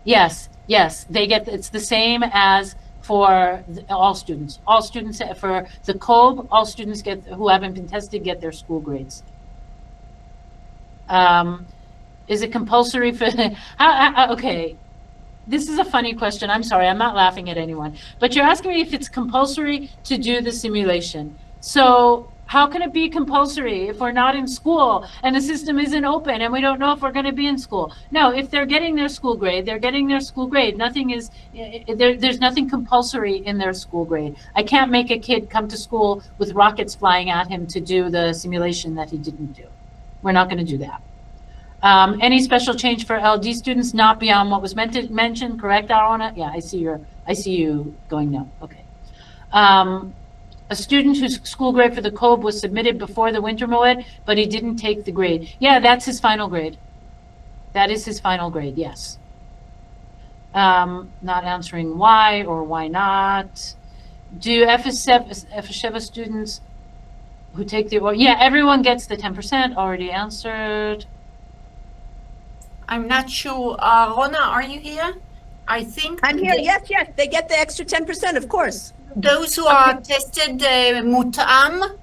yes, yes. They get, it's the same as for all students. All students for the COBE, all students get, who haven't been tested, get their school grades. Is it compulsory for, okay. This is a funny question. I'm sorry, I'm not laughing at anyone. But you're asking me if it's compulsory to do the simulation. So how can it be compulsory if we're not in school and the system isn't open and we don't know if we're going to be in school? No, if they're getting their school grade, they're getting their school grade. Nothing is, there's nothing compulsory in their school grade. I can't make a kid come to school with rockets flying at him to do the simulation that he didn't do. We're not going to do that. Any special change for LD students not beyond what was mentioned, correct, Arona? Yeah, I see you going no. Okay. A student whose school grade for the COBE was submitted before the winter moed, but he didn't take the grade. Yeah, that's his final grade. That is his final grade, yes. Not answering why or why not. Do F7 students who take the, yeah, everyone gets the 10%, already answered. I'm not sure. Rona, are you here? I think I'm here, yes, yes, they get the extra 10%, of course. those who are tested mut'am.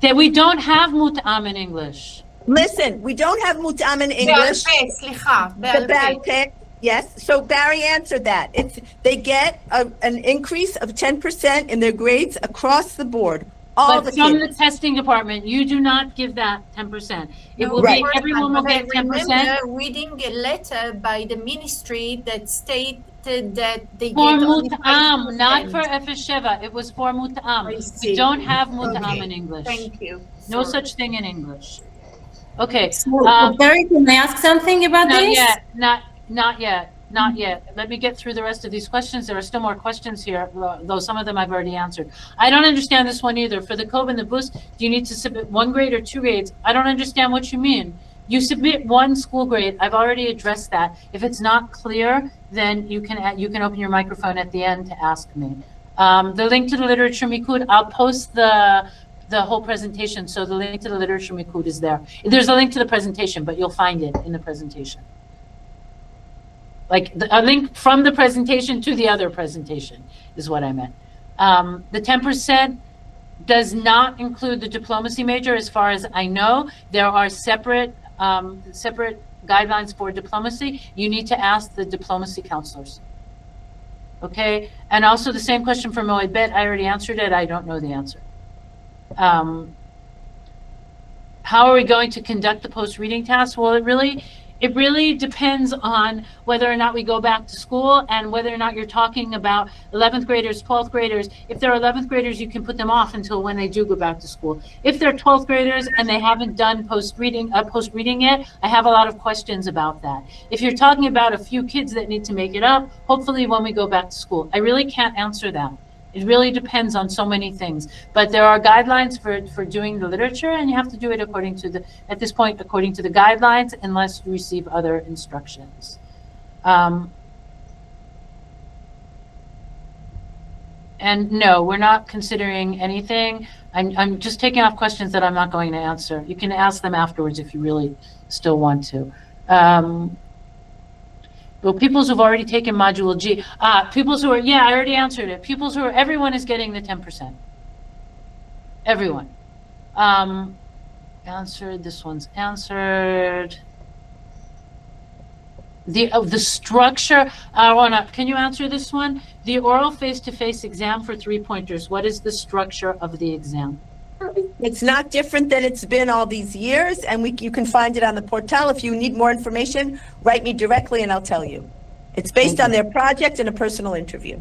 That we don't have mut'am in English. Listen, we don't have mut'am in English. סליחה, The בעל פה. Barry, yes, so Barry answered that. They get an increase of 10% in their grades across the board, all the But from the kids. testing department, you do not give that 10%. It will Right. be, everyone will get 10%. I remember reading a letter by the ministry that stated that they For get only mut'am, not 5%. for F7. It was for mut'am. I We see. don't have mut'am Okay. in English. Thank you. No Sorry. such thing in English. Okay. Barry, can I ask something about Not this? yet, not yet. Let me get through the rest of these questions. There are still more questions here, though some of them I've already answered. I don't understand this one either. For the COBE and the boost, do you need to submit 1 grade or 2 grades? I don't understand what you mean. You submit 1 school grade. I've already addressed that. If it's not clear, then you can open your microphone at the end to ask me. The link to the literature Mikud, I'll post the whole presentation. So the link to the literature Mikud is there. There's a link to the presentation, but you'll find it in the presentation. Like a link from the presentation to the other presentation is what I meant. The 10% does not include the diplomacy major, as far as I know. There are separate guidelines for diplomacy. You need to ask the diplomacy counselors. Okay, and also the same question for Moed Bet. I already answered it. I don't know the answer. How are we going to conduct the post-reading task? Well, It really depends on whether or not we go back to school and whether or not you're talking about 11th graders, 12th graders. If they're 11th graders, you can put them off until when they do go back to school. If they're 12th graders and they haven't done post-reading yet, I have a lot of questions about that. If you're talking about a few kids that need to make it up, hopefully when we go back to school. I really can't answer that. It really depends on so many things, but there are guidelines for doing the literature, and you have to do it according to the, at this point, according to the guidelines, unless you receive other instructions. And no, we're not considering anything. I'm just taking off questions that I'm not going to answer. You can ask them afterwards if you really still want to. Well, pupils who've already taken module G, pupils who are, yeah, I already answered it. Pupils who are, everyone is getting the 10%. Everyone. Answered, this one's answered. The structure, can you answer this one? The oral face-to-face exam for 3-pointers, what is the structure of the exam? It's not different than it's been all these years, and you can find it on the portal. If you need more information, write me directly and I'll tell you. It's based on their project and a personal interview.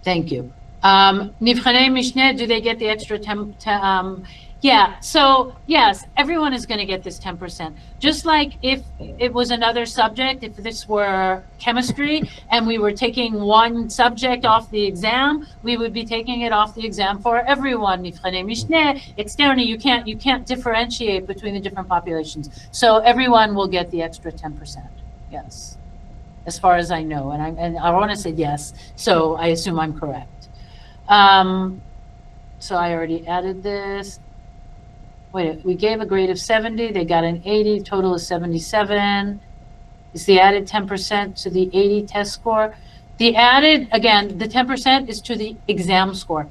Thank you. Nivchanei Mishneh, do they get the extra 10? Yeah, so yes, everyone is going to get this 10%. Just like if it was another subject, if this were chemistry and we were taking one subject off the exam, we would be taking it off the exam for everyone. Nivchanei Mishneh, externally, you can't differentiate between the different populations. So everyone will get the extra 10%. Yes, as far as I know, and I want to say yes, so I assume I'm correct. So I already added this. Wait, we gave a grade of 70, they got an 80, total is 77. Is the added 10% to the 80 test score? The added, again, the 10% is to the exam score.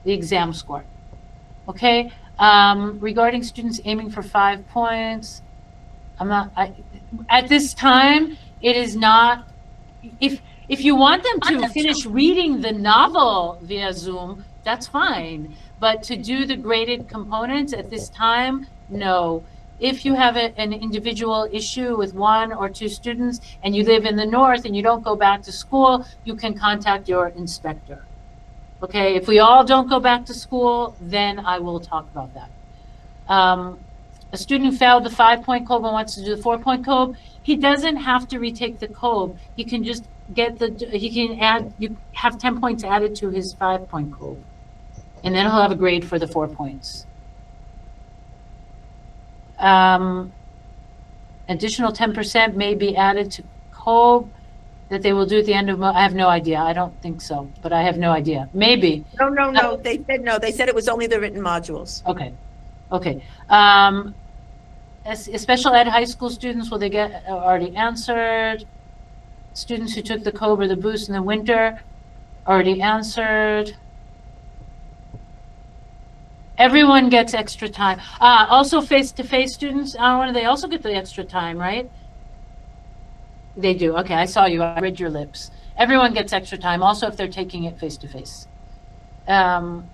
The exam score. Okay, regarding students aiming for 5 points, at this time, it is not, if you want them to finish reading the novel via Zoom, that's fine. But to do the graded components at this time, no. If you have an individual issue with 1 or 2 students and you live in the north and you don't go back to school, you can contact your inspector. Okay, if we all don't go back to school, then I will talk about that. A student who failed the 5-point code and wants to do the 4-point code, he doesn't have to retake the code. He can just get you have 10 points added to his 5-point code. And then he'll have a grade for the 4 points. Additional 10% may be added to COBE that they will do at the end of, I have no idea. I don't think so, but I have no idea. Maybe. No. They said no. They said it was only the written modules. Okay. Special ed high school students, will they get, already answered. Students who took the COBE or the boost in the winter, already answered. Everyone gets extra time. Also face-to-face students, they also get the extra time, right? They do. Okay, I saw you. I read your lips. Everyone gets extra time, also if they're taking it face-to-face. To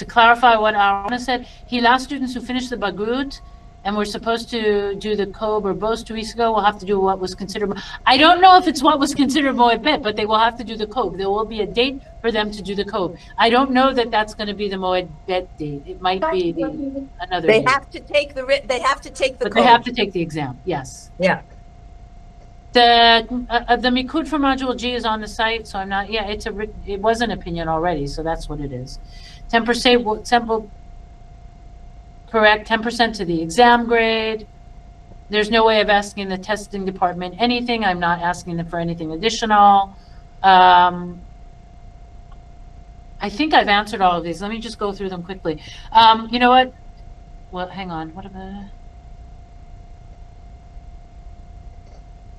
clarify what Arona said, Hila students who finished the Bagrut and were supposed to do the COBE or BOS 2 weeks ago will have to do what was considered. I don't know if it's what was considered Moed Bet, but they will have to do the COBE. There will be a date for them to do the COBE. I don't know that that's going to be the Moed Bet date. It might be another They date. have to take the they have to take the But code. they have to take the exam, yes. Yeah. The Mikud for Module G is on the site, so I'm not, yeah, it was an opinion already, so that's what it is. 10% correct, 10% to the exam grade. There's no way of asking the testing department anything. I'm not asking them for anything additional. I think I've answered all of these. Let me just go through them quickly. You know what? Well, hang on. What about?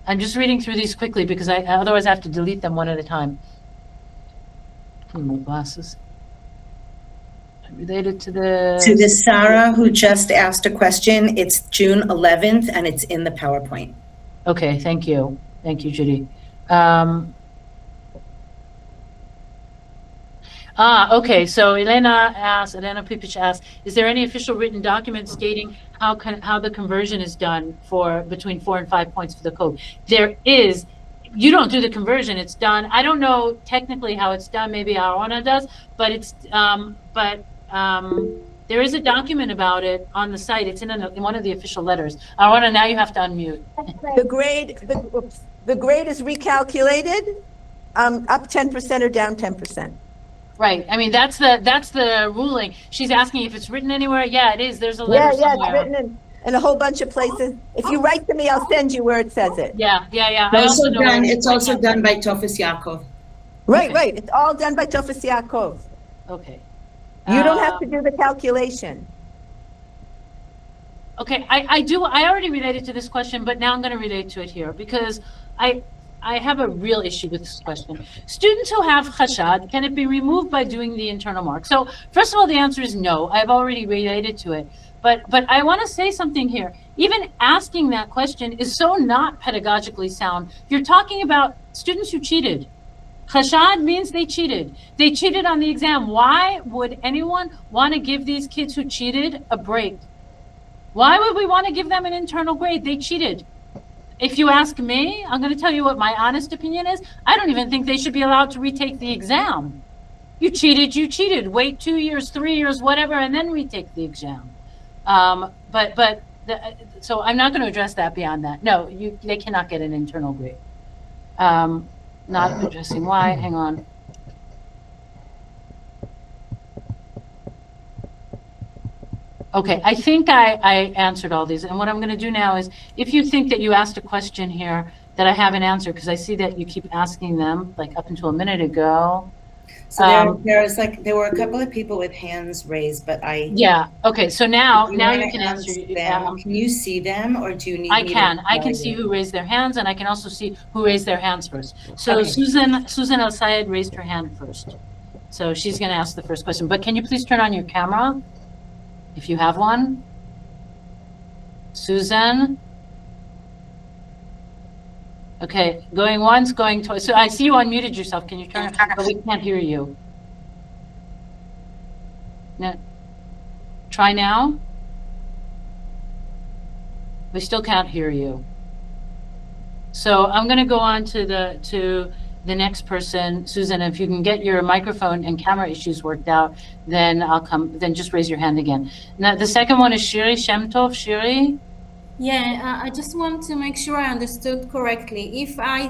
I'm just reading through these quickly because otherwise I have to delete them one at a time. Clean my glasses. Related to the Sarah who just asked a question, it's June 11th and it's in the PowerPoint. Okay, thank you. Thank you, Judy. Okay, so Elena Pipic asked, is there any official written document stating how the conversion is done for between 4 and 5 points for the code? There is. You don't do the conversion, it's done. I don't know technically how it's done, maybe Arona does, but it's, there is a document about it on the site. It's in one of the official letters. Arona, now you have to unmute. The grade is recalculated, up 10% or down 10%. Right, I mean, that's the ruling. She's asking if it's written anywhere. Yeah, it is, there's a letter Yeah, somewhere. it's written in a whole bunch of places. If you write to me, I'll send you where it says it. Yeah. I It's also know it's also done by Tofes Yaakov. Right. It's all done by Tofes Yaakov. Okay. You don't have to do the calculation. Okay, I already related to this question, but now I'm going to relate to it here because I have a real issue with this question. Students who have chashad, can it be removed by doing the internal mark? So first of all, the answer is no. I've already related to it. But I want to say something here. Even asking that question is so not pedagogically sound. You're talking about students who cheated. Chashad means they cheated. They cheated on the exam. Why would anyone want to give these kids who cheated a break? Why would we want to give them an internal grade? They cheated. If you ask me, I'm going to tell you what my honest opinion is. I don't even think they should be allowed to retake the exam. You cheated. Wait 2 years, 3 years, whatever, and then retake the exam. So I'm not going to address that beyond that. No, they cannot get an internal grade. Not addressing why. Hang on. Okay, I think I answered all these. And what I'm going to do now is, if you think that you asked a question here that I haven't answered, because I see that you keep asking them, like up until a minute ago. So there were a couple of people with hands raised, but Yeah. Okay. So now if you wanna can answer. them. Can you see them, or do you need? I me to can tell see you? who raised their hands, and I can also see who raised their hands first. So Okay. Susan El Sayed raised her hand first. So she's going to ask the first question. But can you please turn on your camera, if you have one? Susan. Okay, going once, going twice. So I see you unmuted yourself. Can you turn? But we can't hear you. No. Try now. We still can't hear you. So I'm going to go on to the next person, Susan. If you can get your microphone and camera issues worked out, then I'll come. Then just raise your hand again. Now the second one is Shiri Shemtov. Shiri. Yeah, I just want to make sure I understood correctly. If I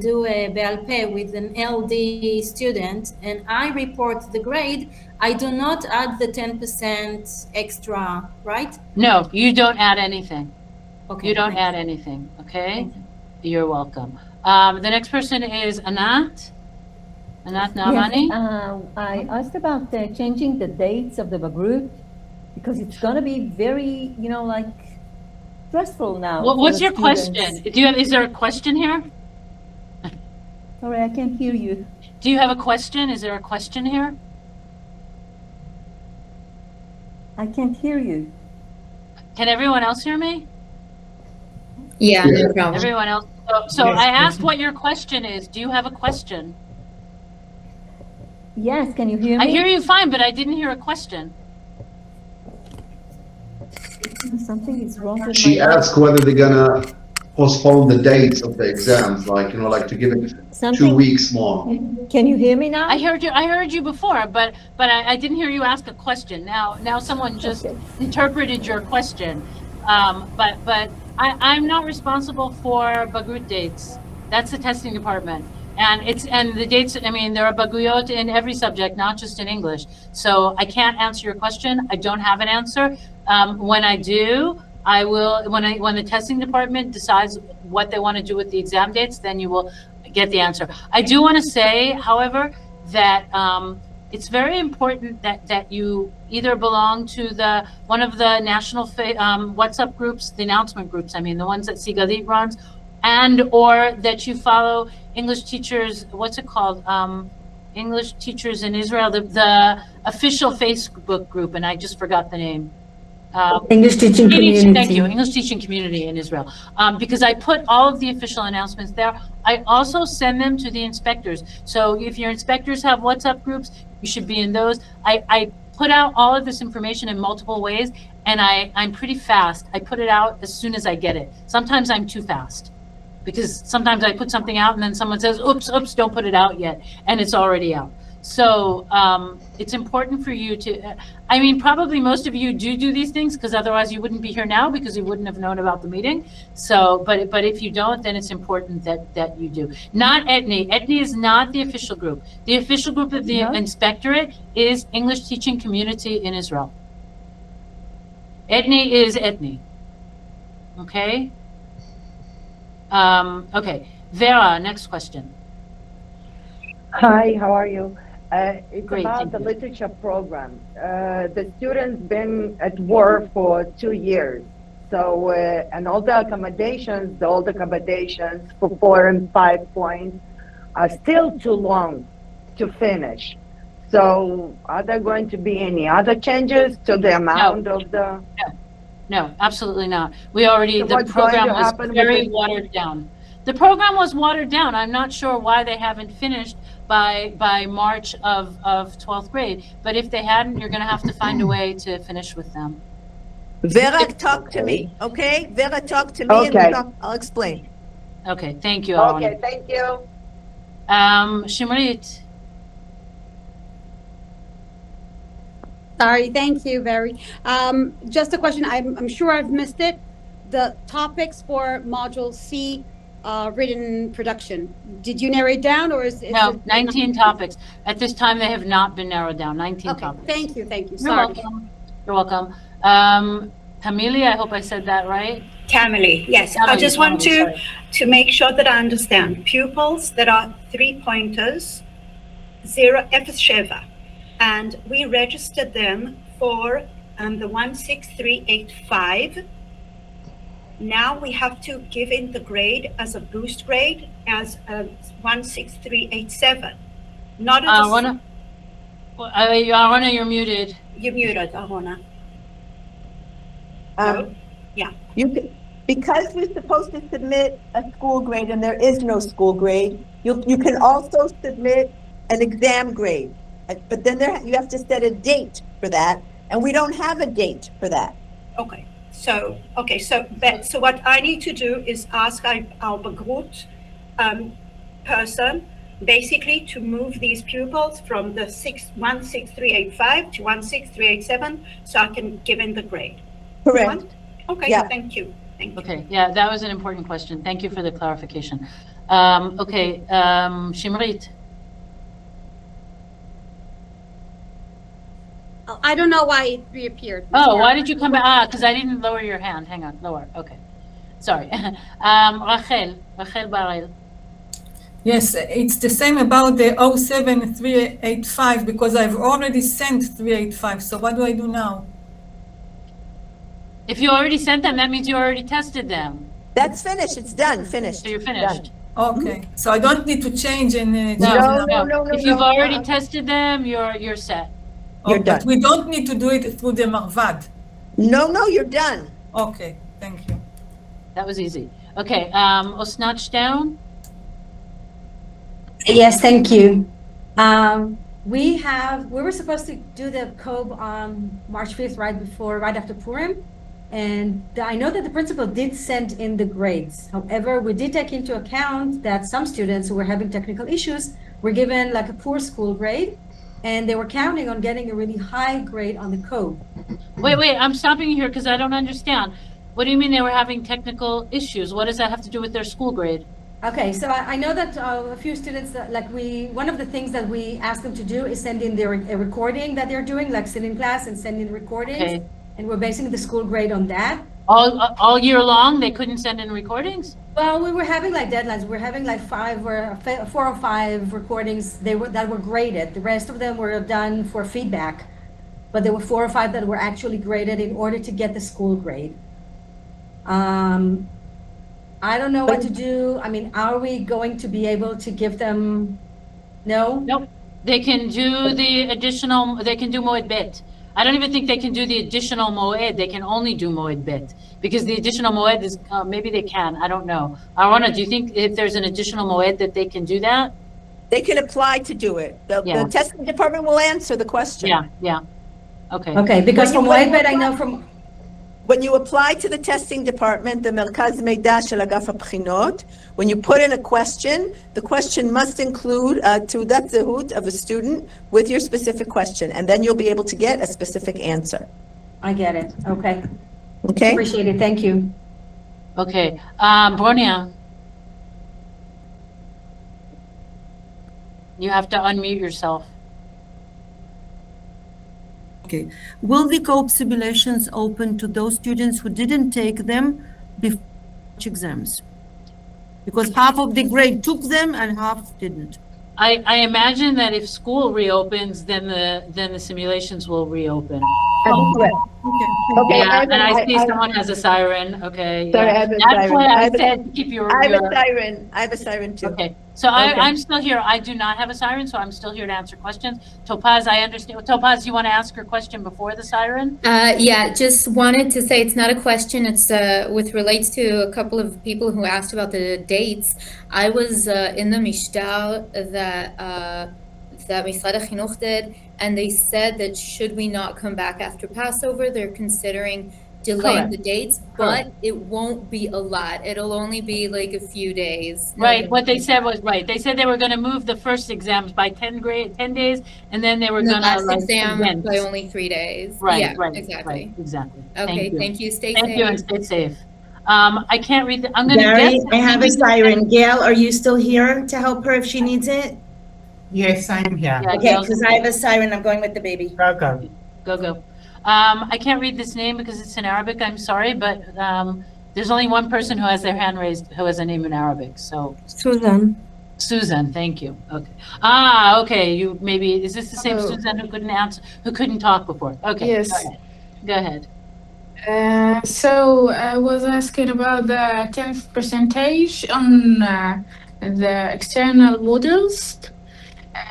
do a Be'al Peh with an LD student and I report the grade, I do not add the 10% extra, right? No, you don't add anything. Okay. You don't thanks. add anything. Okay. Thank you. You're welcome. The next person is Anat. Anat Naamani. Yes, I asked about changing the dates of the Bagrut because it's going to be very, stressful now. What's your question? Is there a question here? Sorry, I can't hear you. Do you have a question? Is there a question here? I can't hear you. Can everyone else hear me? Yeah, no problem. Everyone else. So I asked what your question is. Do you have a question? Yes, can you hear me? I hear you fine, but I didn't hear a question. Something is wrong with She my asked whether they're gonna postpone the dates of the exams, like to give it 2 Something- weeks more. Can you hear me now? I heard you before, but I didn't hear you ask a question. Now someone just interpreted your question. But I'm not responsible for Bagrut dates. That's the testing department. And the dates, I mean, there are Bagruyot in every subject, not just in English. So I can't answer your question. I don't have an answer. When I do, I will, when the testing department decides what they want to do with the exam dates, then you will get the answer. I do want to say, however, that it's very important that you either belong to one of the national WhatsApp groups, the announcement groups, I mean, the ones that Sigalit runs, or that you follow English teachers, what's it called? English teachers in Israel, the official Facebook group, and I just forgot the name. English teaching Thank you, community. English teaching community in Israel. Because I put all of the official announcements there. I also send them to the inspectors. So if your inspectors have WhatsApp groups, you should be in those. I put out all of this information in multiple ways, and I'm pretty fast. I put it out as soon as I get it. Sometimes I'm too fast, because sometimes I put something out and then someone says, oops, don't put it out yet, and it's already out. So it's important for you to, I mean, probably most of you do these things, because otherwise you wouldn't be here now, because you wouldn't have known about the meeting. So, but if you don't, then it's important that you do. Not Etni. Etni is not the official group. The official group of the inspectorate is English teaching community in Israel. Etni is Etni. Okay? Okay. Vera, next question. Hi, how are you? It's Great, about thank the you. literature program. The students been at war for 2 years. So, and all the accommodations for 4 and 5 points are still too long to finish. So are there going to be any other changes to the amount of the? No, absolutely not. We already, So the what's going program to was happen with very the- watered down. The program was watered down. I'm not sure why they haven't finished by March of 12th grade. But if they hadn't, you're going to have to find a way to finish with them. Vera, talk to me, okay? Vera, talk to me and Okay. I'll explain. Okay, thank you, Arona. Okay, thank you. Shimrit. Sorry, thank you, Barry. Just a question, I'm sure I've missed it. The topics for Module C, written production, did you narrow it down, or is No, it? 19 topics. At this time, they have not been narrowed down, 19 Okay, topics. thank you, You're sorry. welcome. You're welcome. Camille, I hope I said that right. Tamily, yes. I Tamily, just want sorry. to make sure that I understand. Pupils that are 3-pointers, 0 F7, and we registered them for the 16385. Now we have to give in the grade as a boost grade as a 16387. Not as Arona, you're muted. You're muted, Arona. Yeah. You can, because we're supposed to submit a school grade and there is no school grade, you can also submit an exam grade. But then you have to set a date for that, and we don't have a date for that. Okay. So what I need to do is ask our Bagrut person basically to move these pupils from the 16385 to 16387 so I can give in the grade. Correct. Okay, Yeah. thank you. Thank you. Okay, yeah, that was an important question. Thank you for the clarification. Okay, Shimrit. I don't know why it reappeared. Oh, why did you come back? Because I didn't lower your hand. Hang on, lower. Okay, sorry. Rachel Barel. Yes, it's the same about the 07385 because I've already sent 385. So what do I do now? If you already sent them, that means you already tested them. That's finished. It's done. Finished. So you're finished. Okay, so I don't need to change any. No. If you've already tested them, you're set. You're But done. we don't need to do it through the Marvad. No, you're done. Okay, thank you. That was easy. Okay, Osnat down. Yes, thank you. We were supposed to do the COBE on March 5th, right after Purim. And I know that the principal did send in the grades. However, we did take into account that some students who were having technical issues were given like a poor school grade, and they were counting on getting a really high grade on the COBE. Wait, I'm stopping you here because I don't understand. What do you mean they were having technical issues? What does that have to do with their school grade? Okay, so I know that a few students, one of the things that we ask them to do is send in a recording that they're doing, like sit in class and send in recordings. Okay. And we're basing the school grade on that. All year long, they couldn't send in recordings? Well, we were having like deadlines. We're having like 4 or 5 recordings that were graded. The rest of them were done for feedback, but there were 4 or 5 that were actually graded in order to get the school grade. I don't know what to do. I mean, are we going to be able to give them? No? Nope. They can do the additional, they can do Moed Bet. I don't even think they can do the additional moed. They can only do moed bet because the additional moed is, maybe they can, I don't know. Arona, do you think if there's an additional moed that they can do that? They can apply to do it. The testing department will answer the question. Yeah. Okay. Okay, because from When you Whitebed, I apply- know from, When you apply to the testing department, the Merkaz Midah Shel Agaf HaBchinot, when you put in a question, the question must include a Teudat Zehut of a student with your specific question, and then you'll be able to get a specific answer. I get it, okay. Okay? Appreciate it, thank you. Okay. Bronia. You have to unmute yourself. Okay. Will the COPE simulations open to those students who didn't take them before exams? Because half of the grade took them and half didn't. I imagine that if school reopens, then the simulations will reopen. Okay, Yeah, Evan, and I see someone has a siren. Okay. Sorry, yeah. I have a That's siren. why I I have a- said keep your. I have your- a siren. I have a siren too. Okay, so I'm still here. I do not have a siren, so I'm still here to answer questions. Topaz, I understand. Topaz, you want to ask your question before the siren? Yeah, just wanted to say it's not a question. It's with relates to a couple of people who asked about the dates. I was in the mishtal that Misrad HaChinuch did, and they said that should we not come back after Passover, they're considering delaying Correct. the dates, but it won't be a lot. It'll only be like a few days. Right, what they said was right. They said they were going to move the first exams by 10 days, and then they were And the going to last like exam condense. by only 3 days. Right, Yeah, right, exactly. right, exactly. Okay, thank you. Stay Thank safe. you and stay safe. I can't read I'm going to Gary, guess. I have a siren. Gail, are you still here to help her if she needs it? Yes, I'm here. Yeah, Okay, Gail's- because I have a siren. I'm going with the baby. Go. Go. I can't read this name because it's in Arabic. I'm sorry, but there's only one person who has their hand raised who has a name in Arabic. So Susan. Susan, thank you. Okay. Okay. You maybe is this the same Susan who couldn't answer, who couldn't talk before? Okay. Yes. Go ahead. So I was asking about the 10th percentage on the external models.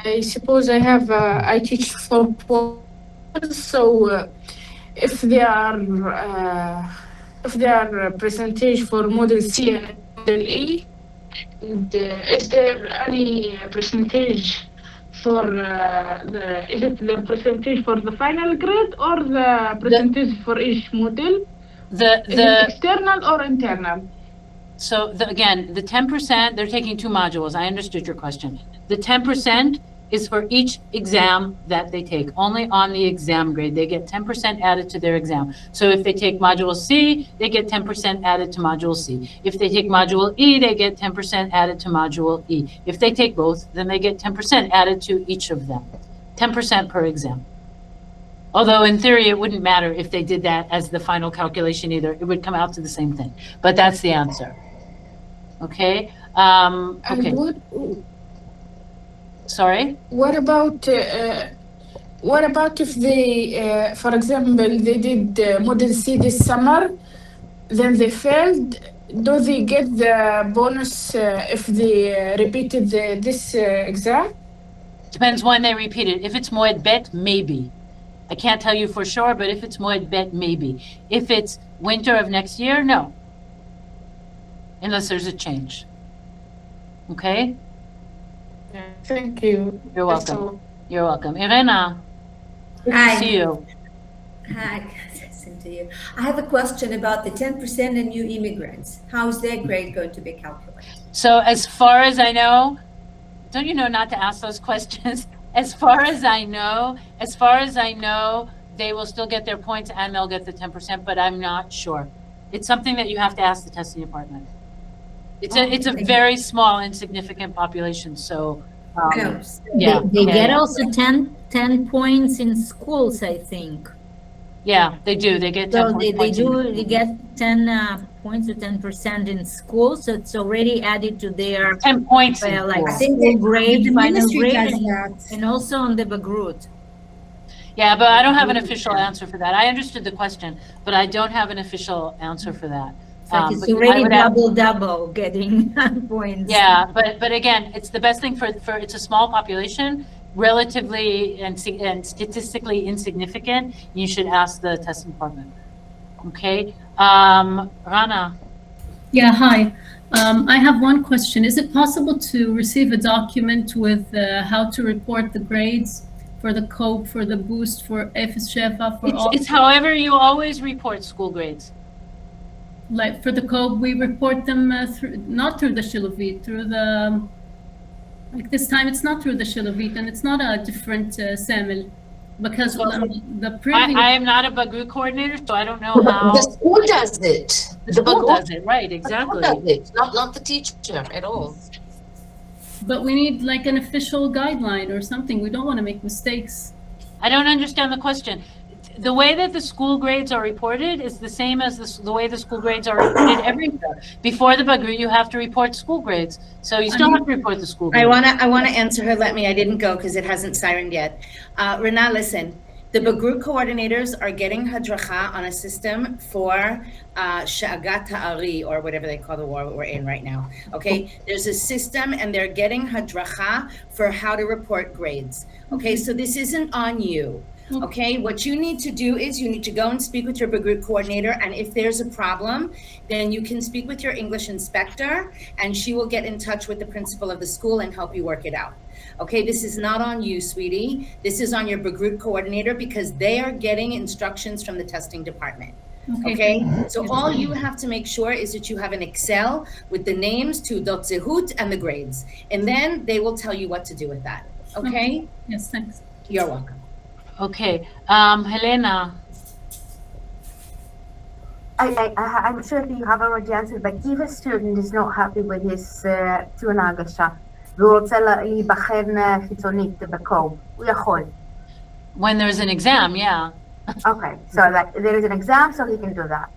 I suppose I teach 4 courses, so if they are percentage for model C and model E, and, is there any percentage for is it the percentage for the final grade or the percentage for each model? Is it external or internal? So again, the 10%, they're taking 2 modules. I understood your question. The 10% is for each exam that they take, only on the exam grade. They get 10% added to their exam. So if they take module C, they get 10% added to module C. If they take module E, they get 10% added to module E. If they take both, then they get 10% added to each of them. 10% per exam. Although in theory, it wouldn't matter if they did that as the final calculation either. It would come out to the same thing. But that's the answer. Okay. Okay. And Sorry? what about if they, for example, they did Model C this summer, then they failed? Do they get the bonus if they repeated this exam? Depends when they repeat it. If it's Moed Bet, maybe. I can't tell you for sure, but if it's Moed Bet, maybe. If it's winter of next year, no. Unless there's a change. Okay? Thank you. You're That's welcome. all. You're welcome. Irena, good Hi. to see you. Hi, listen to you. I have a question about the 10% of new immigrants. How is their grade going to be calculated? So as far as I know, don't you know not to ask those questions? As far as I know, they will still get their points and they'll get the 10%, but I'm not sure. It's something that you have to ask the testing department. It's a very small, insignificant population, so, yeah. They get yeah. also 10 points in schools, I think. Yeah, they do. They get 10 So they points. they get 10 points or 10% in school, so it's already added to their 10 points in like school. I think school the grade, final ministry grade, does that. and also on the Bagrut. Yeah, but I don't have an official answer for that. I understood the question, but I don't have an official answer for that. Like it's but I already would have- double getting points. Yeah, but again, it's the best thing for it's a small population. relatively and statistically insignificant, you should ask the testing department. Okay, Rana. Yeah, hi. I have one question. Is it possible to receive a document with how to report the grades for the COPE, for the boost, for F7, for all? It's however you always report school grades. Like for the COPE, we report them not through the Shilovit, through the, like this time it's not through the Shilovit, and it's not a different SAML, because the previous... I am not a Bagrut coordinator, so I don't know how... The school does it. The school does it, right, exactly. The school does it, not the teacher at all. But we need like an official guideline or something. We don't want to make mistakes. I don't understand the question. The way that the school grades are reported is the same as the way the school grades are reported everywhere. Before the Bagrut, you have to report school grades. So you still have to report the school grades. I wanna answer her. I didn't go because it hasn't sirened yet. Rana, listen. The Bagrut coordinators are getting hadracha on a system for Sha'agat Ha'ari, or whatever they call the war we're in right now. Okay, there's a system, and they're getting hadracha for how to report grades. Okay, so this isn't on you. Okay, what you need to do is you need to go and speak with your Bagrut coordinator, and if there's a problem, then you can speak with your English inspector, and she will get in touch with the principal of the school and help you work it out. Okay, this is not on you, sweetie. This is on your Bagrut coordinator because they are getting instructions from the testing department. Okay, so all you have to make sure is that you have an Excel with the names to Dot Zehut and the grades, and then they will tell you what to do with that. Okay? Yes, thanks. You're welcome. Okay, Helena. I'm sure you have already answered, but if a student is not happy with his ציון ההגשה, והוא רוצה להיבחן חיצונית בקוב, הוא יכול. When there's an exam, yeah. Okay, so that there is an exam, so he can do that.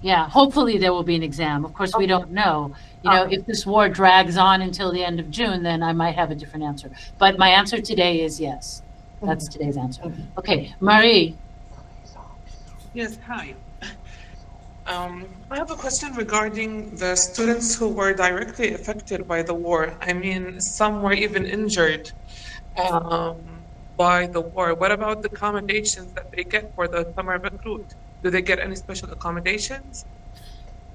Yeah, hopefully there will be an exam. Of course, we don't know. You know, if this war drags on until the end of June, then I might have a different answer. But my answer today is yes. That's today's answer. Okay, Marie. Yes, hi. I have a question regarding the students who were directly affected by the war. I mean, some were even injured by the war. What about the accommodations that they get for the summer Bagrut? Do they get any special accommodations?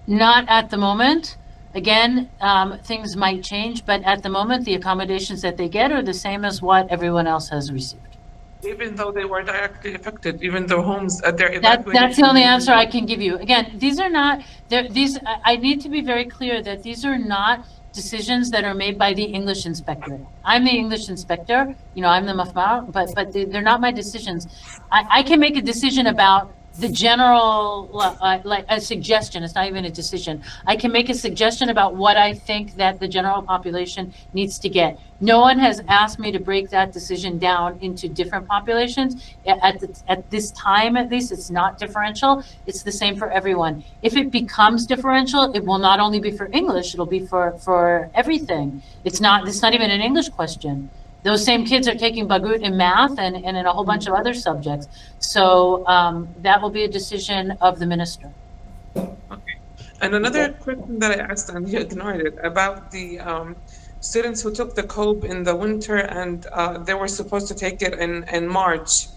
Not at the moment. Again, things might change, but at the moment, the accommodations that they get are the same as what everyone else has received. Even though they were directly affected, even their homes, their evacuation. That's the only answer I can give you. Again, these are not, I need to be very clear that these are not decisions that are made by the English inspector. I'm the English inspector, you know, I'm the mafmar, but they're not my decisions. I can make a decision about the general, like a suggestion, it's not even a decision. I can make a suggestion about what I think that the general population needs to get. No one has asked me to break that decision down into different populations. At this time, at least, it's not differential. It's the same for everyone. If it becomes differential, it will not only be for English, it'll be for everything. It's not even an English question. Those same kids are taking Bagrut in math and in a whole bunch of other subjects. So that will be a decision of the minister. Okay. And another question that I asked and you ignored it, about the students who took the COPE in the winter and they were supposed to take it in March.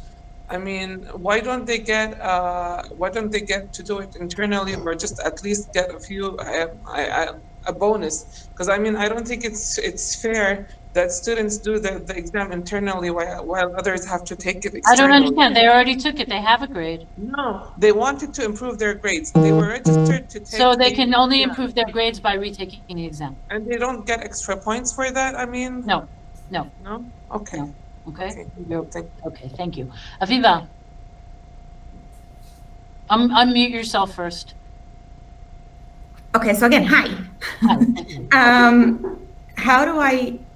I mean, why don't they get to do it internally, or just at least get a bonus? Because I mean, I don't think it's fair that students do the exam internally while others have to take it externally. I don't understand. They already took it. They have a grade. No, they wanted to improve their grades. They were registered to take. So they can only improve their grades by retaking the exam. And they don't get extra points for that? I mean. No. No? Okay. No. Okay. Okay. Thank you. Aviva. Unmute yourself first. Okay. So again, hi.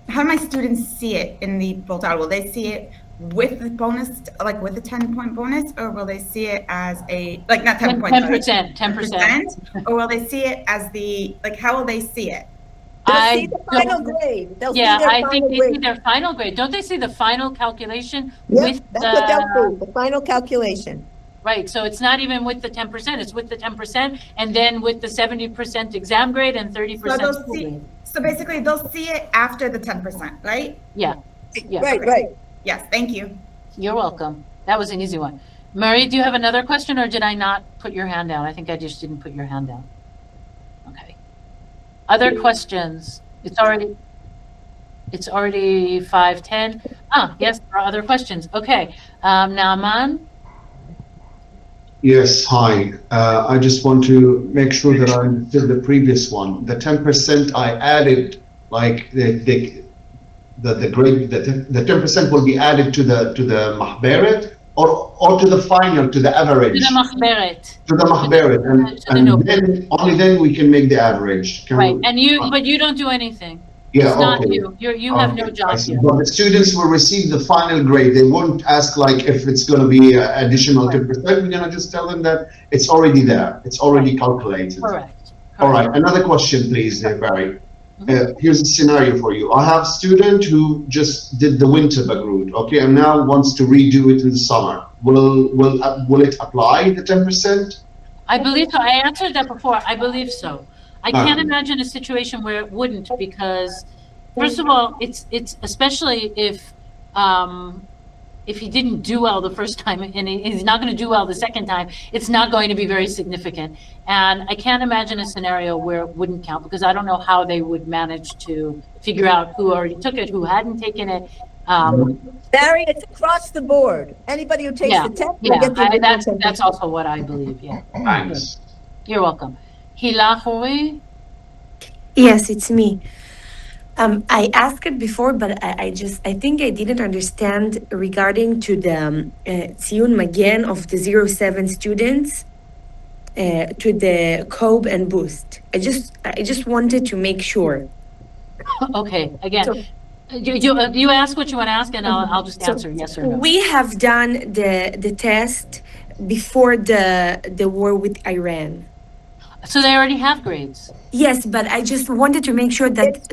How do my students see it in the portal? Will they see it with the bonus, like with the 10-point bonus, or will they see it as not 10 points? 10%. Or will they see it as how will they see it? They'll see the final grade. I think they see their final grade. Don't they see the final calculation with that's what they'll see, the final calculation. Right, so it's not even with the 10%, it's with the 10% and then with the 70% exam grade and 30% school grade. So basically they'll see it after the 10%, right? Yeah. Yeah. Right. Yes, thank you. You're welcome. That was an easy one. Marie, do you have another question, or did I not put your hand down? I think I just didn't put your hand down. Okay. Other questions? It's already 5:10. Yes, there are other questions. Okay. Naaman? Yes, hi. I just want to make sure that I understood the previous one. The 10% I added, like the grade, the 10% will be added to the mahberet or to the final, to the average. To the mahberet. To the mahberet, and then only then we can make the average. Right, and but you don't do anything. Yeah, it's not okay. You have no job here. But the students will receive the final grade. They won't ask like if it's going to be additional 10%. We're going to just tell them that it's already there. It's already calculated. Correct. All right. Another question, please, Barry. Here's a scenario for you. I have a student who just did the winter Bagrut, okay, and now wants to redo it in the summer. Will it apply the 10%? I believe so. I answered that before. I believe so. I can't imagine a situation where it wouldn't, because first of all, it's especially if he didn't do well the first time and he's not going to do well the second time, it's not going to be very significant. And I can't imagine a scenario where it wouldn't count, because I don't know how they would manage to figure out who already took it, who hadn't taken it. Barry, it's across the board. Anybody who takes the test will get the that's also what I believe. Yeah. Thanks. You're welcome. Hila Hori? Yes, it's me. I asked it before, but I think I didn't understand regarding to the Tziyun Magen of the 07 students to the COBE and Boost. I just wanted to make sure. Okay, again, you ask what you want to ask, and I'll just answer yes or no. We have done the test before the war with Iran. So they already have grades. Yes, but I just wanted to make sure that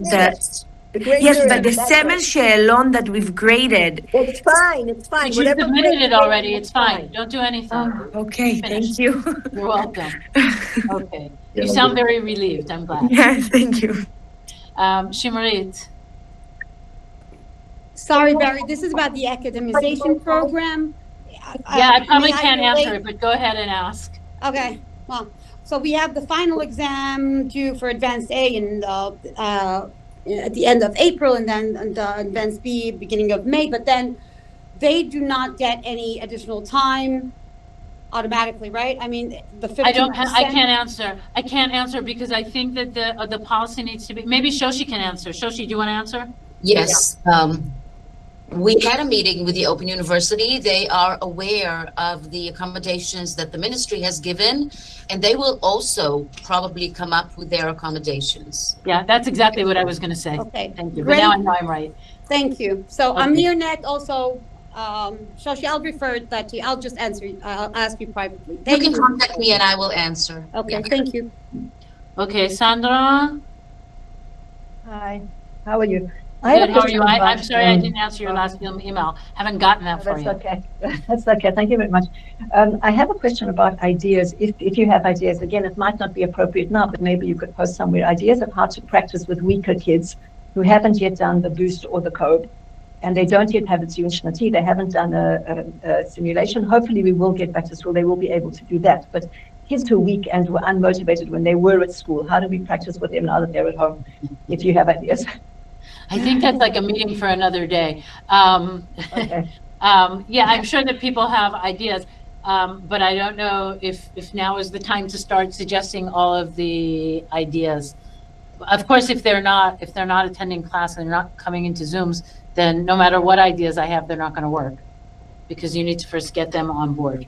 the Semel She'elon that we've graded. It's fine. But you submitted it already. It's fine. Don't do anything. Okay, thank you. You're welcome. Okay. You sound very relieved. I'm glad. Yes, thank you. Shimrit. Sorry, Barry, this is about the academization program. Yeah, I probably can't answer it, but go ahead and ask. Okay, well, so we have the final exam due for Advanced A at the end of April, and then the Advanced B beginning of May, but then they do not get any additional time automatically, right? I mean, the 50%. I can't answer because I think that the policy needs to be, maybe Shoshi can answer. Shoshi, do you want to answer? Yes. We had a meeting with the Open University. They are aware of the accommodations that the ministry has given, and they will also probably come up with their accommodations. Yeah, that's exactly what I was going to say. Okay. Thank you. Great. But now I know I'm right. Thank you. So Okay. AmirNet also, Shoshi, I'll refer that to you. I'll just answer, I'll ask you privately. You can contact me and I will answer. Okay, Yeah. thank you. Okay, Sandra? Hi, how are you? Good, how are you? I'm sorry I didn't answer your last email. Haven't gotten that for That's you. okay. That's okay. Thank you very much. I have a question about ideas. If you have ideas, again, it might not be appropriate now, but maybe you could post somewhere ideas of how to practice with weaker kids who haven't yet done the boost or the code, and they don't yet have a Tziyun Shnati. They haven't done a simulation. Hopefully, we will get back to school. They will be able to do that. But kids who are weak and were unmotivated when they were at school, how do we practice with them now that they're at home? If you have ideas. I think that's like a meeting for another day. Okay. Yeah, I'm sure that people have ideas, but I don't know if now is the time to start suggesting all of the ideas. Of course, if they're not attending class and they're not coming into Zooms, then no matter what ideas I have, they're not going to work, because you need to first get them on board.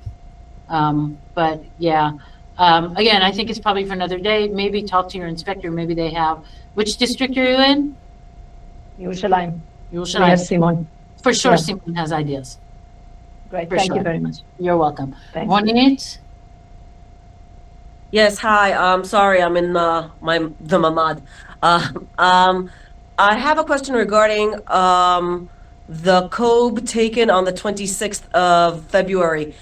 But yeah, again, I think it's probably for another day. Maybe talk to your inspector. Maybe they have. Which district are you in? Yerushalayim. Yerushalayim. Yes, Simon. For sure, Yeah. Simon has ideas. Great. For Thank sure. you very much. You're welcome. Thanks. Monit? Yes, hi. Sorry, I'm in the mamad. I have a question regarding the COBE taken on the 26th of February.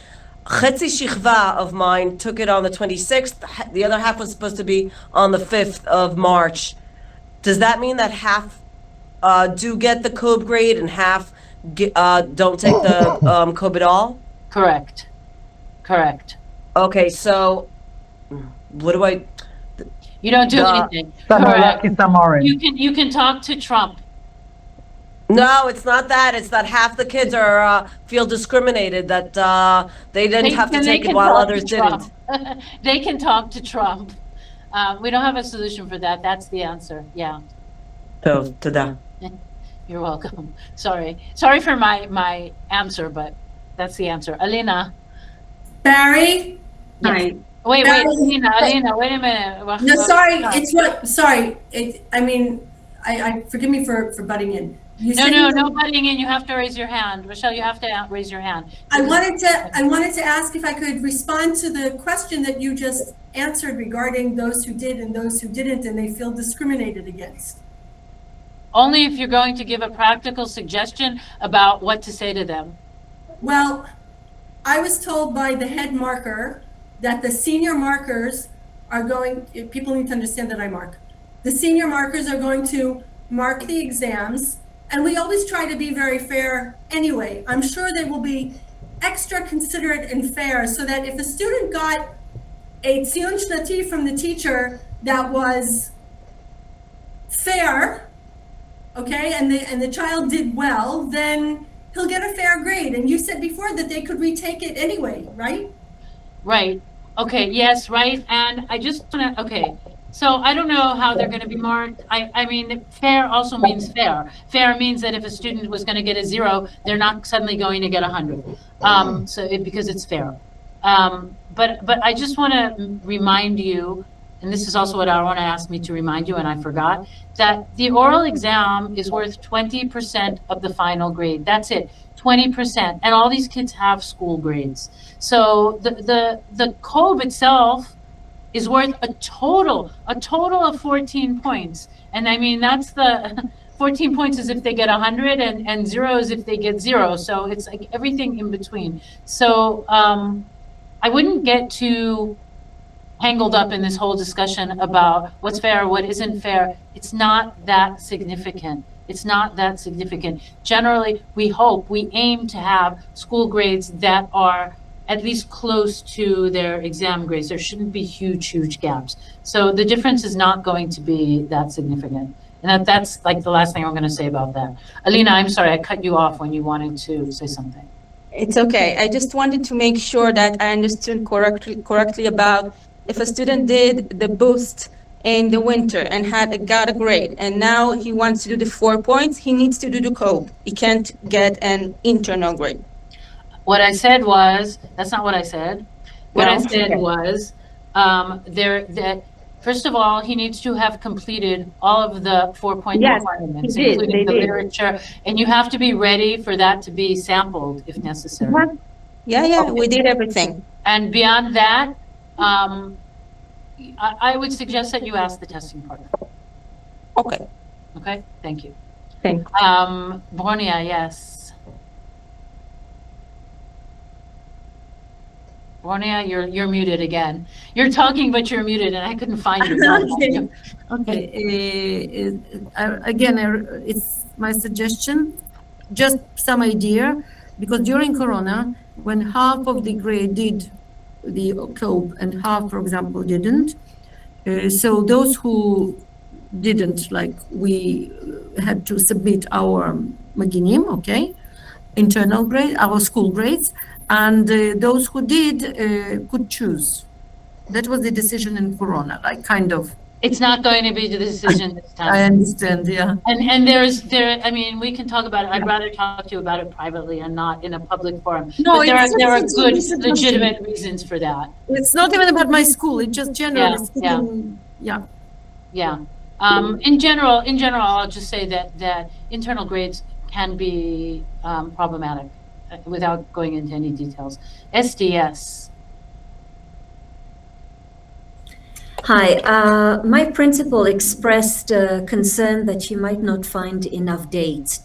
Chetzi Shichva of mine took it on the 26th. The other half was supposed to be on the 5th of March. Does that mean that half do get the COBE grade and half don't take the COBE at all? Correct. Correct. Okay, so what do I? You don't do anything. Correct. You can talk to Trump. No, it's not that. It's that half the kids are feel discriminated that they didn't have to take it while others didn't. They can talk to Trump. We don't have a solution for that. That's the answer. Yeah. So, tada. You're welcome. Sorry for my answer, but that's the answer. Alina. Barry? Yes. Hi. Wait, Barry, Alina, wait a minute. No, sorry, I forgive me for butting in. No butting in. You have to raise your hand. Rochelle, you have to raise your hand. I wanted to ask if I could respond to the question that you just answered regarding those who did and those who didn't, and they feel discriminated against. Only if you're going to give a practical suggestion about what to say to them. Well, I was told by the head marker that the senior markers are going, people need to understand that I mark. The senior markers are going to mark the exams, and we always try to be very fair anyway. I'm sure they will be extra considerate and fair so that if a student got a tziyun shnati from the teacher that was fair, okay, and the child did well, then he'll get a fair grade. And you said before that they could retake it anyway, right? Right. Okay. Yes. Right. And I just want to, okay. So I don't know how they're going to be marked. I mean, fair also means fair. Fair means that if a student was going to get a 0, they're not suddenly going to get 100. Because it's fair. But I just want to remind you, and this is also what Arona asked me to remind you, and I forgot, that the oral exam is worth 20% of the final grade. That's it, 20%. And all these kids have school grades. So the COBE itself is worth a total of 14 points. And I mean, that's the 14 points is if they get 100 and 0 is if they get 0. So it's like everything in between. So I wouldn't get too tangled up in this whole discussion about what's fair, what isn't fair. It's not that significant. It's not that significant. Generally, we aim to have school grades that are at least close to their exam grades. There shouldn't be huge gaps. So the difference is not going to be that significant. And that's like the last thing I'm going to say about that. Alina, I'm sorry, I cut you off when you wanted to say something. It's okay. I just wanted to make sure that I understood correctly about if a student did the boost in the winter and got a grade, and now he wants to do the 4 points, he needs to do the COBE. He can't get an internal grade. What I said was, that's not what I said. What I said was, that first of all, he needs to have completed all of the 4-point requirements, including the literature, and you have to be ready for that to be sampled if necessary. Yeah, we did everything. And beyond that, I would suggest that you ask the testing partner. Okay. Okay, thank you. Thanks. Bornia, yes. Bornia, you're muted again. You're talking, but you're muted, and I couldn't find you. Okay. Again, it's my suggestion, just some idea, because during Corona, when half of the grade did the COBE and half, for example, didn't, so those who didn't, like we had to submit our Maginim, okay, internal grade, our school grades, and those who did could choose. That was the decision in Corona, like kind of. It's not going to be the decision this time. I understand, yeah. And I mean, we can talk about it. I'd rather talk to you about it privately and not in a public forum. No, but there are good, legitimate reasons for that. It's not even about my school. It's just generally speaking. Yeah. In general, I'll just say that internal grades can be problematic without going into any details. SDS. Hi, my principal expressed concern that she might not find enough dates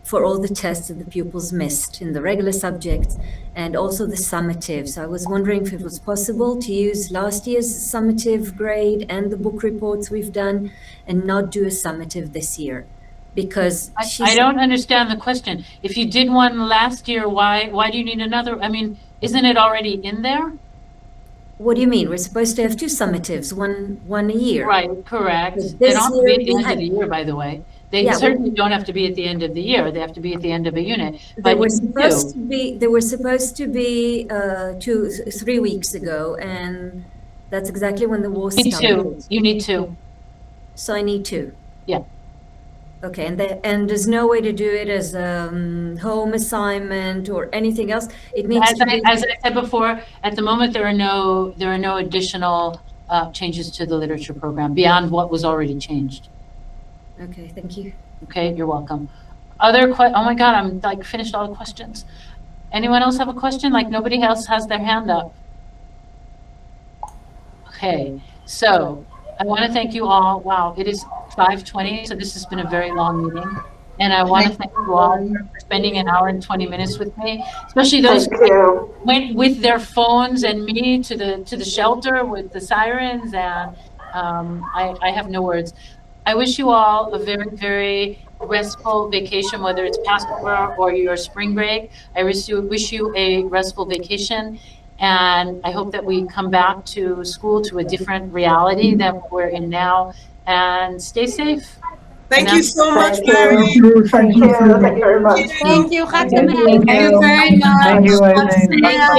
for all the tests that the pupils missed in the regular subjects and also the summative. So I was wondering if it was possible to use last year's summative grade and the book reports we've done and not do a summative this year. because I don't understand the question. If you did one last year, why do you need another? I mean, isn't it already in there? What do you mean? We're supposed to have two summatives, one a year. Right, correct. This They don't have to be year at the we end had- of the year, by the way. They Yeah, certainly don't have to be at the end of the year. They have to be at the end of a unit. They But were you supposed do. to be. They were supposed to be 3 weeks ago, and that's exactly when the war You need started. two. You need two. So I need two. Yeah. Okay, and there's no way to do it as a home assignment or anything else. It needs As to be. I said before, at the moment, there are no additional changes to the literature program beyond what was already changed. Okay, thank you. Okay, you're welcome. Oh my God, I'm like finished all the questions. Anyone else have a question? Like nobody else has their hand up. Okay, so I want to thank you all. Wow, it is 5:20, so this has been a very long meeting. And I want to thank you all for spending an hour and 20 minutes with me, especially those who went with their phones and me to the shelter with the sirens. And I have no words. I wish you all a very, very restful vacation, whether it's Passover or your spring break. I wish you a restful vacation. And I hope that we come back to school to a different reality than we're in now. And stay safe. Thank you so much, Thank Bari. you. Thank you very much. Thank you. Thank you very much. Thank you. Thank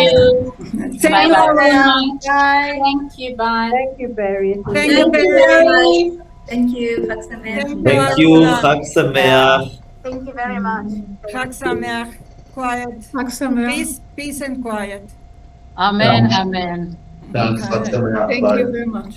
you. Thank Bye-bye. you very much. Thank you. Bye. Thank you, Barry. Thank you very much. Thank you. Chag Sameach. Thank you, Chag Sameach. Thank you very much. Chag Sameach. Quiet. Chag Sameach. Peace and quiet. Amen. Amen. Thanks, Chag Sameach. Thank Bye. you very much.